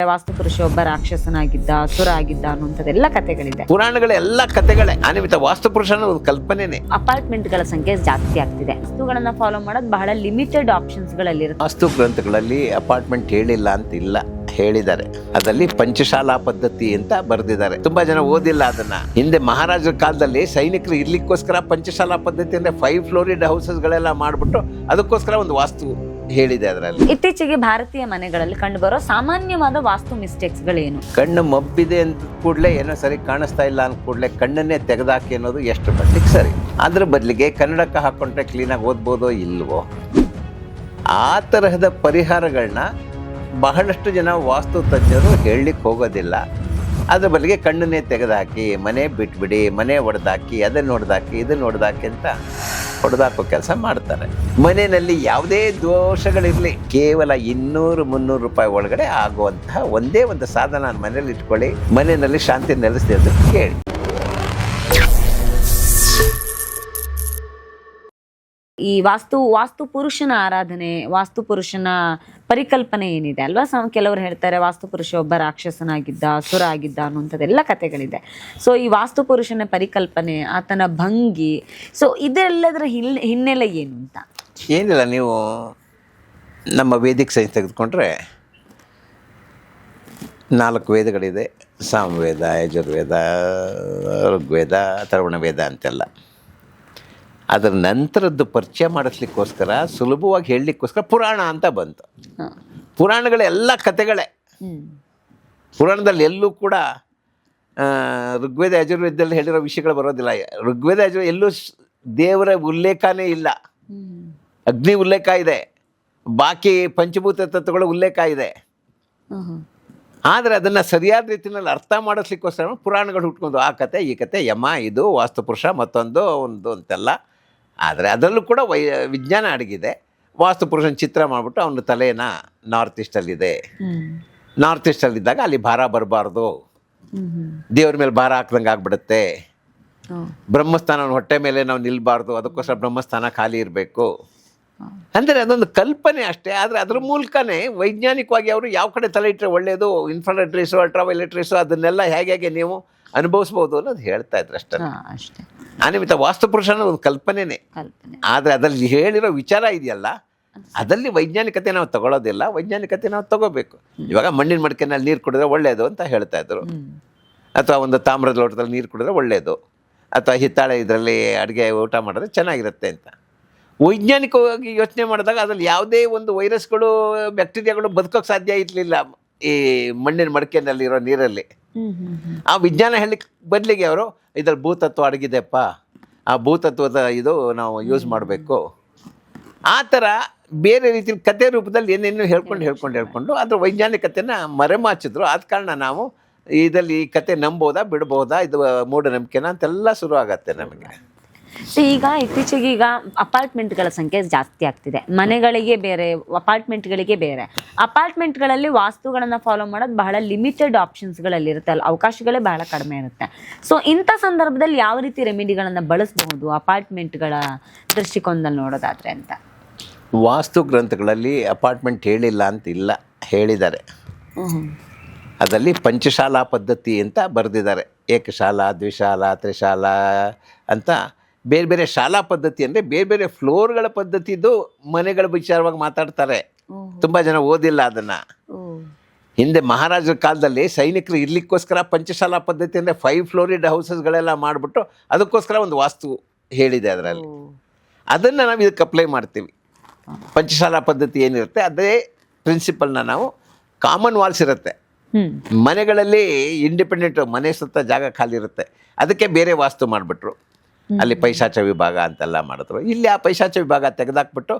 ವಾಸ್ತು ಪುರುಷ ಒಬ್ಬ ರಾಕ್ಷಸನಾಗಿದ್ದ, ಅಸುರ ಆಗಿದ್ದ ಅನ್ನುವಂಥದ್ದೆಲ್ಲ ಕಥೆಗಳಿದೆ. ಪುರಾಣಗಳ ಎಲ್ಲ ಕಥೆಗಳೇ ಅನಿಮಿತ ವಾಸ್ತು ಪುರುಷ ಅನ್ನೋ ಒಂದು ಕಲ್ಪನೆನೇ. ಅಪಾರ್ಟ್ಮೆಂಟ್ಗಳ ಸಂಖ್ಯೆ ಜಾಸ್ತಿ ಆಗ್ತಿದೆ. ವಾಸ್ತುಗಳನ್ನ ಫಾಲೋ ಮಾಡೋದು ಬಹಳ ಲಿಮಿಟೆಡ್ ಆಪ್ಷನ್ಸ್ ಗಳಲ್ಲಿರುತ್ತೆ. ವಾಸ್ತು ಗ್ರಂಥಗಳಲ್ಲಿ ಅಪಾರ್ಟ್ಮೆಂಟ್ ಹೇಳಿಲ್ಲ ಅಂತ ಇಲ್ಲ, ಹೇಳಿದ್ದಾರೆ. ಅದರಲ್ಲಿ ಪಂಚಶಾಲಾ ಪದ್ಧತಿ ಅಂತ ಬರೆದಿದ್ದಾರೆ. ತುಂಬಾ ಜನ ಓದಿಲ್ಲ ಅದನ್ನ. ಹಿಂದೆ ಮಹಾರಾಜರ ಕಾಲದಲ್ಲಿ ಸೈನಿಕರು ಇರ್ಲಿಕ್ಕೋಸ್ಕರ ಪಂಚಶಾಲಾ ಪದ್ಧತಿ ಅಂದ್ರೆ 5 ಫ್ಲೋರಿಡ್ ಹೌಸಸ್ ಗಳೆಲ್ಲ ಮಾಡ್ಬಿಟ್ಟು ಅದಕ್ಕೋಸ್ಕರ ಒಂದು ವಾಸ್ತು ಹೇಳಿದೆ ಅದರಲ್ಲಿ. ಇತ್ತೀಚೆಗೆ ಭಾರತೀಯ ಮನೆಗಳಲ್ಲಿ ಕಂಡುಬರೋ ಸಾಮಾನ್ಯವಾದ ವಾಸ್ತು ಮಿಸ್ಟೇಕ್ಸ್ ಗಳೇನು? ಕಣ್ಣು ಮಬ್ಬಿದೆ ಅಂತ ಕೂಡಲೇ ಏನೋ ಸರಿ ಕಾಣಿಸ್ತಾ ಇಲ್ಲ ಅಂದ ಕೂಡಲೇ ಕಣ್ಣನ್ನೇ ತೆಗೆದಾಕಿ ಅನ್ನೋದು ಎಷ್ಟು ಮಟ್ಟಿಗೆ ಸರಿ. ಅದ್ರ ಬದಲಿಗೆ ಕನ್ನಡಕ ಹಾಕೊಂಡ್ರೆ ಕ್ಲೀನಾಗಿ ಓದ್ಬೋದೋ ಇಲ್ವೋ, ಆ ತರಹದ ಪರಿಹಾರಗಳನ್ನ ಬಹಳಷ್ಟು ಜನ ವಾಸ್ತು ತಜ್ಞರು ಹೇಳಲಿಕ್ಕೆ ಹೋಗೋದಿಲ್ಲ. ಅದ್ರ ಬದಲಿಗೆ ಕಣ್ಣನ್ನೇ ತೆಗೆದಾಕಿ, ಮನೆ ಬಿಟ್ಬಿಡಿ, ಮನೆ ಹೊಡೆದಾಕಿ, ಅದನ್ನು ಹೊಡೆದಾಕಿ, ಇದನ್ನು ಹೊಡೆದಾಕಿ ಅಂತ ಹೊಡೆದಾಕೋ ಕೆಲಸ ಮಾಡ್ತಾರೆ. ಮನೆಯಲ್ಲಿ ಯಾವುದೇ ದೋಷಗಳಿರಲಿ, ಕೇವಲ 200-300 ರೂಪಾಯಿ ಒಳಗಡೆ ಆಗುವಂತಹ ಒಂದೇ ಒಂದು ಸಾಧನ ಮನೇಲಿ ಇಟ್ಕೊಳ್ಳಿ, ಮನೆಯಲ್ಲಿ ಶಾಂತಿ ನೆಲೆಸಿದೆ ಅಂತ ಕೇಳಿ. ಈ ವಾಸ್ತು ಪುರುಷನ ಆರಾಧನೆ, ವಾಸ್ತು ಪುರುಷನ ಪರಿಕಲ್ಪನೆ ಏನಿದೆ ಅಲ್ವಾ, ಕೆಲವರು ಹೇಳ್ತಾರೆ ವಾಸ್ತು ಪುರುಷ ಒಬ್ಬ ರಾಕ್ಷಸನಾಗಿದ್ದ, ಅಸುರ ಆಗಿದ್ದ ಅನ್ನುವಂಥದ್ದೆಲ್ಲ ಕಥೆಗಳಿದೆ. ಸೊ ಈ ವಾಸ್ತು ಪುರುಷನ ಪರಿಕಲ್ಪನೆ, ಆತನ ಭಂಗಿ, ಸೊ ಇದೆಲ್ಲದರ ಹಿನ್ನೆಲೆ ಏನು ಅಂತ? ಏನಿಲ್ಲ, ನೀವು ನಮ್ಮ ವೇದಿಕ್ ಸೈನ್ಸ್ ತೆಗೆದುಕೊಂಡ್ರೆ 4 ವೇದಗಳಿದೆ. ಸಾಮವೇದ, ಯಜುರ್ವೇದ, ಋಗ್ವೇದ, ಅಥರ್ವಣ ವೇದ ಅಂತೆಲ್ಲ. ಅದರ ನಂತರದ್ದು ಪರಿಚಯ ಮಾಡಿಸ್ಲಿಕ್ಕೋಸ್ಕರ, ಸುಲಭವಾಗಿ ಹೇಳಲಿಕ್ಕೋಸ್ಕರ ಪುರಾಣ ಅಂತ ಬಂತು. ಪುರಾಣಗಳೆಲ್ಲ ಕಥೆಗಳೇ. ಪುರಾಣದಲ್ಲಿ ಎಲ್ಲೂ ಕೂಡ ಋಗ್ವೇದ ಯಜುರ್ವೇದದಲ್ಲಿ ಹೇಳಿರೋ ವಿಷಯಗಳು ಬರೋದಿಲ್ಲ. ಋಗ್ವೇದ ಯಜುರ್ವೇದ ಎಲ್ಲೂ ದೇವರ ಉಲ್ಲೇಖನೇ ಇಲ್ಲ. ಅಗ್ನಿ ಉಲ್ಲೇಖ ಇದೆ, ಬಾಕಿ ಪಂಚಭೂತ ತತ್ವಗಳ ಉಲ್ಲೇಖ ಇದೆ. ಆದರೆ ಅದನ್ನು ಸರಿಯಾದ ರೀತಿಯಲ್ಲಿ ಅರ್ಥ ಮಾಡಿಸ್ಲಿಕ್ಕೋಸ್ಕರ ಪುರಾಣಗಳು ಹುಟ್ಕೊಂಡು ಆ ಕತೆ ಈ ಕತೆ, ಯಮ ಇದು ವಾಸ್ತುಪುರುಷ ಮತ್ತೊಂದು ಒಂದು ಅಂತೆಲ್ಲ. ಆದರೆ ಅದರಲ್ಲೂ ಕೂಡ ವಿಜ್ಞಾನ ಅಡಗಿದೆ. ವಾಸ್ತುಪುರುಷನ ಚಿತ್ರ ಮಾಡಿಬಿಟ್ಟು ಅವನ ತಲೆನ ನಾರ್ತ್ ಈಸ್ಟಲ್ಲಿದೆ, ನಾರ್ತ್ ಈಸ್ಟಲ್ಲಿದ್ದಾಗ ಅಲ್ಲಿ ಭಾರ ಬರಬಾರ್ದು, ದೇವ್ರ ಮೇಲೆ ಭಾರ ಹಾಕ್ದಂಗೆ ಆಗ್ಬಿಡುತ್ತೆ. ಬ್ರಹ್ಮಸ್ಥಾನ ಹೊಟ್ಟೆ ಮೇಲೆ ನಾವು ನಿಲ್ಬಾರ್ದು, ಅದಕ್ಕೋಸ್ಕರ ಬ್ರಹ್ಮಸ್ಥಾನ ಖಾಲಿ ಇರಬೇಕು. ಅಂದರೆ ಅದೊಂದು ಕಲ್ಪನೆ ಅಷ್ಟೇ. ಆದರೆ ಅದ್ರ ಮೂಲಕನೇ ವೈಜ್ಞಾನಿಕವಾಗಿ ಅವರು ಯಾವ ಕಡೆ ತಲೆ ಇಟ್ಟರೆ ಒಳ್ಳೆಯದು, ಇನ್ಫ್ರಾರೆಡ್ ರೇಸು, ಅಲ್ಟ್ರಾವೈಲೆಟ್ ರೇಸು, ಅದನ್ನೆಲ್ಲ ಹೇಗೆ ನೀವು ಅನುಭವಿಸ್ಬೋದು ಅನ್ನೋದು ಹೇಳ್ತಾ ಇದ್ರು ಅಷ್ಟೇ. ಅನಿಮಿತ ವಾಸ್ತುಪುರುಷ ಅನ್ನೋದು ಒಂದು ಕಲ್ಪನೆನೇ. ಆದರೆ ಅದರಲ್ಲಿ ಹೇಳಿರೋ ವಿಚಾರ ಇದೆಯಲ್ಲ, ಅದರಲ್ಲಿ ವೈಜ್ಞಾನಿಕತೆ ನಾವು ತಗೊಳ್ಳೋದಿಲ್ಲ, ವೈಜ್ಞಾನಿಕತೆ ನಾವು ತಗೋಬೇಕು. ಇವಾಗ ಮಣ್ಣಿನ ಮಡಿಕೆನಲ್ಲಿ ನೀರು ಕುಡಿದ್ರೆ ಒಳ್ಳೆಯದು ಅಂತ ಹೇಳ್ತಾ ಇದ್ರು, ಅಥವಾ ಒಂದು ತಾಮ್ರದ ಲೋಟದಲ್ಲಿ ನೀರು ಕುಡಿದ್ರೆ ಒಳ್ಳೆಯದು, ಅಥವಾ ಹಿತ್ತಾಳೆ ಇದರಲ್ಲಿ ಅಡುಗೆ ಊಟ ಮಾಡಿದ್ರೆ ಚೆನ್ನಾಗಿರುತ್ತೆ ಅಂತ. ವೈಜ್ಞಾನಿಕವಾಗಿ ಯೋಚನೆ ಮಾಡಿದಾಗ ಅದರಲ್ಲಿ ಯಾವುದೇ ಒಂದು ವೈರಸ್ಗಳು, ಬ್ಯಾಕ್ಟೀರಿಯಾಗಳು ಬದುಕೋಕ್ಕೆ ಸಾಧ್ಯ ಇರಲಿಲ್ಲ ಈ ಮಣ್ಣಿನ ಮಡಿಕೆನಲ್ಲಿರೋ ನೀರಲ್ಲಿ. ಆ ವಿಜ್ಞಾನ ಹೇಳಲಿಕ್ಕೆ ಬದಲಿಗೆ ಅವರು ಇದ್ರಲ್ಲಿ ಭೂತತ್ವ ಅಡಗಿದೆಪ್ಪ, ಆ ಭೂತತ್ವದ ಇದು ನಾವು ಯೂಸ್ ಮಾಡಬೇಕು, ಆ ಥರ ಬೇರೆ ರೀತಿಯಲ್ಲಿ ಕತೆ ರೂಪದಲ್ಲಿ ಏನೇನು ಹೇಳ್ಕೊಂಡು ಅದ್ರ ವೈಜ್ಞಾನಿಕತೆನ ಮರೆಮಾಚಿದ್ರು. ಆದ ಕಾರಣ ನಾವು ಇದರಲ್ಲಿ ಈ ಕತೆ ನಂಬೋದಾ ಬಿಡ್ಬೋದಾ, ಇದು ಮೂಢನಂಬಿಕೆನ ಅಂತೆಲ್ಲ ಶುರು ಆಗತ್ತೆ ನಮಗೆ. ಈಗ ಇತ್ತೀಚೆಗೆ ಅಪಾರ್ಟ್ಮೆಂಟ್ಗಳ ಸಂಖ್ಯೆ ಜಾಸ್ತಿ ಆಗ್ತಿದೆ. ಮನೆಗಳಿಗೆ ಬೇರೆ, ಅಪಾರ್ಟ್ಮೆಂಟ್ಗಳಿಗೆ ಬೇರೆ. ಅಪಾರ್ಟ್ಮೆಂಟ್ಗಳಲ್ಲಿ ವಾಸ್ತುಗಳನ್ನ ಫಾಲೋ ಮಾಡೋದು ಬಹಳ ಲಿಮಿಟೆಡ್ ಆಪ್ಷನ್ಸ್ಗಳಲ್ಲಿರುತ್ತೆ, ಅಲ್ಲಿ ಅವಕಾಶಗಳೇ ಬಹಳ ಕಡಿಮೆ ಇರುತ್ತೆ. ಸೊ ಇಂಥ ಸಂದರ್ಭದಲ್ಲಿ ಯಾವ ರೀತಿ ರೆಮಿಡಿಗಳನ್ನು ಬಳಸಬಹುದು ಅಪಾರ್ಟ್ಮೆಂಟ್ಗಳ ದೃಷ್ಟಿಕೋನದಲ್ಲಿ ನೋಡೋದಾದ್ರೆ ಅಂತ? ವಾಸ್ತು ಗ್ರಂಥಗಳಲ್ಲಿ ಅಪಾರ್ಟ್ಮೆಂಟ್ ಹೇಳಿಲ್ಲ ಅಂತ ಇಲ್ಲ, ಹೇಳಿದ್ದಾರೆ. ಅದರಲ್ಲಿ ಪಂಚಶಾಲಾ ಪದ್ಧತಿ ಅಂತ ಬರೆದಿದ್ದಾರೆ. ಏಕಶಾಲಾ, ದ್ವಿಶಾಲಾ, ತ್ರಿಶಾಲಾ ಅಂತ ಬೇರೆ ಬೇರೆ ಶಾಲಾ ಪದ್ಧತಿ ಅಂದರೆ ಬೇರೆ ಬೇರೆ ಫ್ಲೋರ್ಗಳ ಪದ್ಧತಿದು ಮನೆಗಳ ವಿಚಾರವಾಗಿ ಮಾತಾಡ್ತಾರೆ. ತುಂಬ ಜನ ಓದಿಲ್ಲ ಅದನ್ನು. ಹಿಂದೆ ಮಹಾರಾಜರ ಕಾಲದಲ್ಲಿ ಸೈನಿಕರು ಇರ್ಲಿಕ್ಕೋಸ್ಕರ ಪಂಚಶಾಲಾ ಪದ್ಧತಿ ಅಂದರೆ 5 ಫ್ಲೋರಿಡ್ ಹೌಸಸ್ಗಳೆಲ್ಲ ಮಾಡಿಬಿಟ್ಟು ಅದಕ್ಕೋಸ್ಕರ ಒಂದು ವಾಸ್ತು ಹೇಳಿದೆ ಅದರಲ್ಲಿ. ಅದನ್ನು ನಾವು ಇದಕ್ಕೆ ಅಪ್ಲೈ ಮಾಡ್ತೀವಿ. ಪಂಚಶಾಲಾ ಪದ್ಧತಿ ಏನಿರುತ್ತೆ ಅದೇ ಪ್ರಿನ್ಸಿಪಲ್ನ ನಾವು, ಕಾಮನ್ ವಾಲ್ಸ್ ಇರುತ್ತೆ ಮನೆಗಳಲ್ಲಿ, ಇಂಡಿಪೆಂಡೆಂಟ್ ಮನೆ ಸುತ್ತ ಜಾಗ ಖಾಲಿ ಇರುತ್ತೆ, ಅದಕ್ಕೆ ಬೇರೆ ವಾಸ್ತು ಮಾಡಿಬಿಟ್ರು. ಅಲ್ಲಿ ಪೈಶಾಚ ವಿಭಾಗ ಅಂತೆಲ್ಲ ಮಾಡಿದ್ರು. ಇಲ್ಲಿ ಆ ಪೈಶಾಚ ವಿಭಾಗ ತೆಗೆದಾಕ್ಬಿಟ್ಟು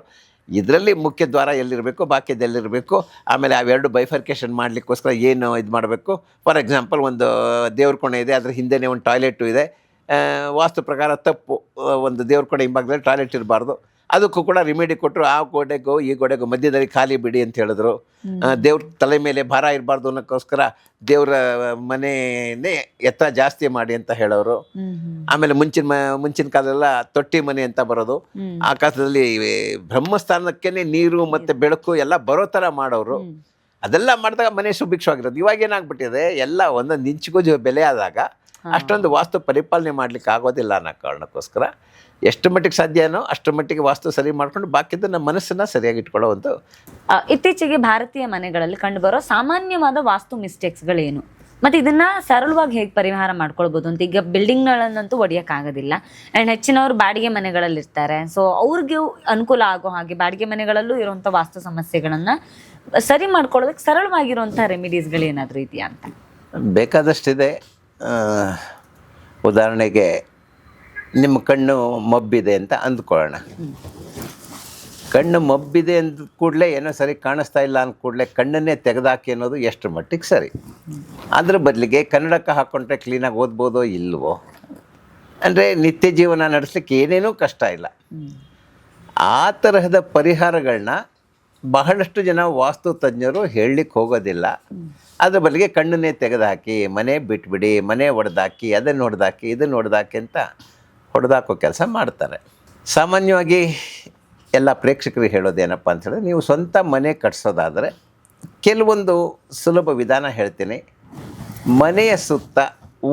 ಇದರಲ್ಲಿ ಮುಖ್ಯ ದ್ವಾರ ಎಲ್ಲಿರಬೇಕು, ಬಾಕಿದೆಲ್ಲಿರಬೇಕು, ಆಮೇಲೆ ಅವೆರಡು ಬೈಫರ್ಕೇಷನ್ ಮಾಡಲಿಕ್ಕೋಸ್ಕರ ಏನು ಇದು ಮಾಡಬೇಕು. ಫಾರ್ ಎಕ್ಸಾಂಪಲ್, ಒಂದು ದೇವ್ರ ಕೋಣೆ ಇದೆ, ಅದ್ರ ಹಿಂದೆನೇ ಒಂದು ಟಾಯ್ಲೆಟು ಇದೆ. ವಾಸ್ತು ಪ್ರಕಾರ ತಪ್ಪು, ಒಂದು ದೇವ್ರ ಕೋಣೆ ಹಿಂಭಾಗದಲ್ಲಿ ಟಾಯ್ಲೆಟ್ ಇರಬಾರ್ದು. ಅದಕ್ಕೂ ಕೂಡ ರಿಮಿಡಿ ಕೊಟ್ಟರು. ಆ ಗೋಡೆಗೂ ಈ ಗೋಡೆಗೂ ಮಧ್ಯದಲ್ಲಿ ಖಾಲಿ ಬಿಡಿ ಅಂತ ಹೇಳಿದ್ರು. ದೇವ್ರ ತಲೆ ಮೇಲೆ ಭಾರ ಇರಬಾರ್ದು ಅನ್ನೋಕ್ಕೋಸ್ಕರ ದೇವ್ರ ಮನೆಯೇ ಎತ್ತರ ಜಾಸ್ತಿ ಮಾಡಿ ಅಂತ ಹೇಳೋರು. ಆಮೇಲೆ ಮುಂಚಿನ ಕಾಲದೆಲ್ಲ ತೊಟ್ಟಿ ಮನೆ ಅಂತ ಬರೋದು. ಆಕಾಶದಲ್ಲಿ ಬ್ರಹ್ಮಸ್ಥಾನಕ್ಕೇನೆ ನೀರು ಮತ್ತು ಬೆಳಕು ಎಲ್ಲ ಬರೋ ಥರ ಮಾಡೋರು. ಅದೆಲ್ಲ ಮಾಡಿದಾಗ ಮನೆ ಸುಭಿಕ್ಷವಾಗಿರೋದು. ಇವಾಗ ಏನಾಗ್ಬಿಟ್ಟಿದೆ, ಎಲ್ಲ ಒಂದೊಂದು ಇಂಚಿಗೂ ಬೆಲೆ ಆದಾಗ ಅಷ್ಟೊಂದು ವಾಸ್ತು ಪರಿಪಾಲನೆ ಮಾಡಲಿಕ್ಕೆ ಆಗೋದಿಲ್ಲ ಅನ್ನೋ ಕಾರಣಕ್ಕೋಸ್ಕರ ಎಷ್ಟು ಮಟ್ಟಿಗೆ ಸಾಧ್ಯನೋ ಅಷ್ಟು ಮಟ್ಟಿಗೆ ವಾಸ್ತು ಸರಿ ಮಾಡ್ಕೊಂಡು ಬಾಕಿದ್ದು ನಮ್ಮ ಮನಸ್ಸನ್ನು ಸರಿಯಾಗಿ ಇಟ್ಕೊಳ್ಳೋ ಒಂದು. ಇತ್ತೀಚೆಗೆ ಭಾರತೀಯ ಮನೆಗಳಲ್ಲಿ ಕಂಡುಬರೋ ಸಾಮಾನ್ಯವಾದ ವಾಸ್ತು ಮಿಸ್ಟೇಕ್ಸ್ಗಳೇನು, ಮತ್ತು ಇದನ್ನ ಸರಳವಾಗಿ ಹೇಗೆ ಪರಿಹಾರ ಮಾಡ್ಕೊಳ್ಬೋದು ಅಂತ. ಈಗ ಬಿಲ್ಡಿಂಗ್ಗಳನ್ನಂತೂ ಒಡೆಯೋಕ್ಕಾಗೋದಿಲ್ಲ, ಆ್ಯಂಡ್ ಹೆಚ್ಚಿನವರು ಬಾಡಿಗೆ ಮನೆಗಳಲ್ಲಿ ಇರ್ತಾರೆ. ಸೊ ಅವ್ರಿಗೆ ಅನುಕೂಲ ಆಗೋ ಹಾಗೆ ಬಾಡಿಗೆ ಮನೆಗಳಲ್ಲೂ ಇರುವಂಥ ವಾಸ್ತು ಸಮಸ್ಯೆಗಳನ್ನು ಸರಿ ಮಾಡ್ಕೊಳ್ಳೋದಕ್ಕೆ ಸರಳವಾಗಿರುವಂಥ ರೆಮಿಡೀಸ್ಗಳೇನಾದರೂ ಇದೆಯಾ ಅಂತ? ಬೇಕಾದಷ್ಟಿದೆ. ಉದಾಹರಣೆಗೆ ನಿಮ್ಮ ಕಣ್ಣು ಮಬ್ಬಿದೆ ಅಂತ ಅಂದ್ಕೊಳ್ಳೋಣ. ಕಣ್ಣು ಮಬ್ಬಿದೆ ಅಂದ ಕೂಡಲೇ ಏನೋ ಸರಿ ಕಾಣಿಸ್ತಾ ಇಲ್ಲ ಅಂದ ಕೂಡಲೇ ಕಣ್ಣನ್ನೇ ತೆಗೆದಾಕಿ ಅನ್ನೋದು ಎಷ್ಟು ಮಟ್ಟಿಗೆ ಸರಿ. ಅದ್ರ ಬದಲಿಗೆ ಕನ್ನಡಕ್ಕೆ ಹಾಕ್ಕೊಂಡ್ರೆ ಕ್ಲೀನಾಗಿ ಓದ್ಬೋದೋ ಇಲ್ವೋ, ಅಂದರೆ ನಿತ್ಯ ಜೀವನ ನಡೆಸ್ಲಿಕ್ಕೆ ಏನೇನೂ ಕಷ್ಟ ಇಲ್ಲ. ಆ ತರಹದ ಪರಿಹಾರಗಳನ್ನ ಬಹಳಷ್ಟು ಜನ ವಾಸ್ತು ತಜ್ಞರು ಹೇಳಲಿಕ್ಕೆ ಹೋಗೋದಿಲ್ಲ. ಅದ್ರ ಬದಲಿಗೆ ಕಣ್ಣನ್ನೇ ತೆಗೆದುಹಾಕಿ, ಮನೆ ಬಿಟ್ಬಿಡಿ, ಮನೆ ಹೊಡೆದಾಕಿ, ಅದನ್ನು ಹೊಡೆದಾಕಿ, ಇದನ್ನು ಹೊಡೆದಾಕಿ ಅಂತ ಹೊಡೆದಾಕೋ ಕೆಲಸ ಮಾಡ್ತಾರೆ. ಸಾಮಾನ್ಯವಾಗಿ ಎಲ್ಲ ಪ್ರೇಕ್ಷಕರಿಗೆ ಹೇಳೋದೇನಪ್ಪ ಅಂತ ಹೇಳಿದ್ರೆ, ನೀವು ಸ್ವಂತ ಮನೆ ಕಟ್ಸೋದಾದರೆ ಕೆಲವೊಂದು ಸುಲಭ ವಿಧಾನ ಹೇಳ್ತೀನಿ. ಮನೆಯ ಸುತ್ತ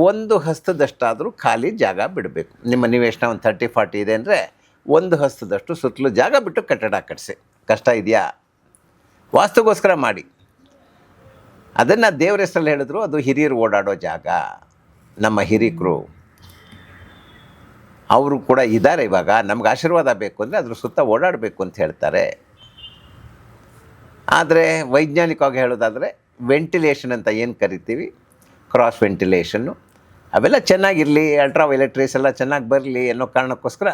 1 ಹಸ್ತದಷ್ಟಾದರೂ ಖಾಲಿ ಜಾಗ ಬಿಡಬೇಕು. ನಿಮ್ಮ ನಿವೇಶನ ಒಂದು 30-40 ಇದೆ ಅಂದರೆ 1 ಹಸ್ತದಷ್ಟು ಸುತ್ತಲೂ ಜಾಗ ಬಿಟ್ಟು ಕಟ್ಟಡ ಕಟ್ಟಿಸಿ. ಕಷ್ಟ ಇದೆಯಾ? ವಾಸ್ತುಗೋಸ್ಕರ ಮಾಡಿ. ಅದನ್ನು ದೇವ್ರ ಹೆಸರಲ್ಲಿ ಹೇಳಿದ್ರು, ಅದು ಹಿರಿಯರು ಓಡಾಡೋ ಜಾಗ. ನಮ್ಮ ಹಿರಿಕರು ಅವರು ಕೂಡ ಇದ್ದಾರೆ. ಇವಾಗ ನಮ್ಗೆ ಆಶೀರ್ವಾದ ಬೇಕು ಅಂದರೆ ಅದ್ರ ಸುತ್ತ ಓಡಾಡಬೇಕು ಅಂತ ಹೇಳ್ತಾರೆ. ಆದರೆ ವೈಜ್ಞಾನಿಕವಾಗಿ ಹೇಳೋದಾದರೆ ವೆಂಟಿಲೇಷನ್ ಅಂತ ಏನು ಕರಿತೀವಿ, ಕ್ರಾಸ್ ವೆಂಟಿಲೇಷನ್ನು, ಅವೆಲ್ಲ ಚೆನ್ನಾಗಿರಲಿ, ಅಲ್ಟ್ರಾವೈಲೆಟ್ ರೇಸ್ ಎಲ್ಲ ಚೆನ್ನಾಗಿ ಬರಲಿ ಅನ್ನೋ ಕಾರಣಕ್ಕೋಸ್ಕರ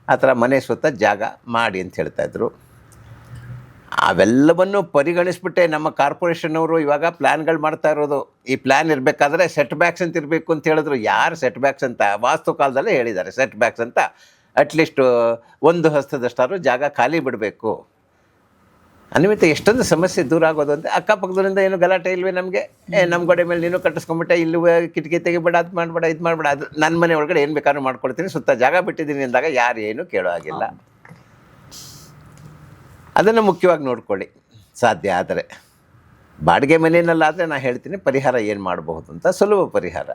ಆ ಥರ ಮನೆ ಸುತ್ತ ಜಾಗ ಮಾಡಿ ಅಂತ ಹೇಳ್ತಾಯಿದ್ರು. ಅವೆಲ್ಲವನ್ನು ಪರಿಗಣಿಸ್ಬಿಟ್ಟೆ ನಮ್ಮ ಕಾರ್ಪೊರೇಷನ್ನವರು ಇವಾಗ ಪ್ಲ್ಯಾನ್ಗಳು ಮಾಡ್ತಾ ಇರೋದು. ಈ ಪ್ಲ್ಯಾನ್ ಇರಬೇಕಾದ್ರೆ ಸೆಟ್ ಬ್ಯಾಕ್ಸ್ ಅಂತ ಇರಬೇಕು ಅಂತ ಹೇಳಿದ್ರು. ಯಾರು ಸೆಟ್ ಬ್ಯಾಕ್ಸ್ ಅಂತ ವಾಸ್ತು ಕಾಲದಲ್ಲೇ ಹೇಳಿದ್ದಾರೆ. ಸೆಟ್ ಬ್ಯಾಕ್ಸ್ ಅಂತ ಅಟ್ಲೀಸ್ಟ್ 1 ಹಸ್ತದಷ್ಟಾದ್ರೂ ಜಾಗ ಖಾಲಿ ಬಿಡಬೇಕು. ಅನಿಮಿತ್ತ ಎಷ್ಟೊಂದು ಸಮಸ್ಯೆ ದೂರ ಆಗೋದು ಅಂತ. ಅಕ್ಕಪಕ್ಕದರಿಂದ ಏನು ಗಲಾಟೆ ಇಲ್ವೇ ನಮಗೆ, ನಮ್ಮ ಗೋಡೆ ಮೇಲೆ ನೀನು ಕಟ್ಟಿಸ್ಕೊಂಬಿಟ್ಟೆ, ಇಲ್ಲಿ ಕಿಟಕಿ ತೆಗಿಬೇಡ, ಅದು ಮಾಡಬೇಡ, ಇದು ಮಾಡಬೇಡ, ಅದು ನನ್ನ ಮನೆ ಒಳಗಡೆ ಏನು ಬೇಕಾದ್ರೂ ಮಾಡ್ಕೊಳ್ತೀನಿ, ಸುತ್ತ ಜಾಗ ಬಿಟ್ಟಿದ್ದೀನಿ ಅಂದಾಗ ಯಾರು ಏನು ಕೇಳೋ ಆಗಿಲ್ಲ. ಅದನ್ನು ಮುಖ್ಯವಾಗಿ ನೋಡ್ಕೊಳ್ಳಿ ಸಾಧ್ಯ ಆದರೆ. ಬಾಡಿಗೆ ಮನೆಯಲ್ಲಾದರೆ ನಾನು ಹೇಳ್ತೀನಿ ಪರಿಹಾರ ಏನು ಮಾಡಬಹುದು ಅಂತ, ಸುಲಭ ಪರಿಹಾರ.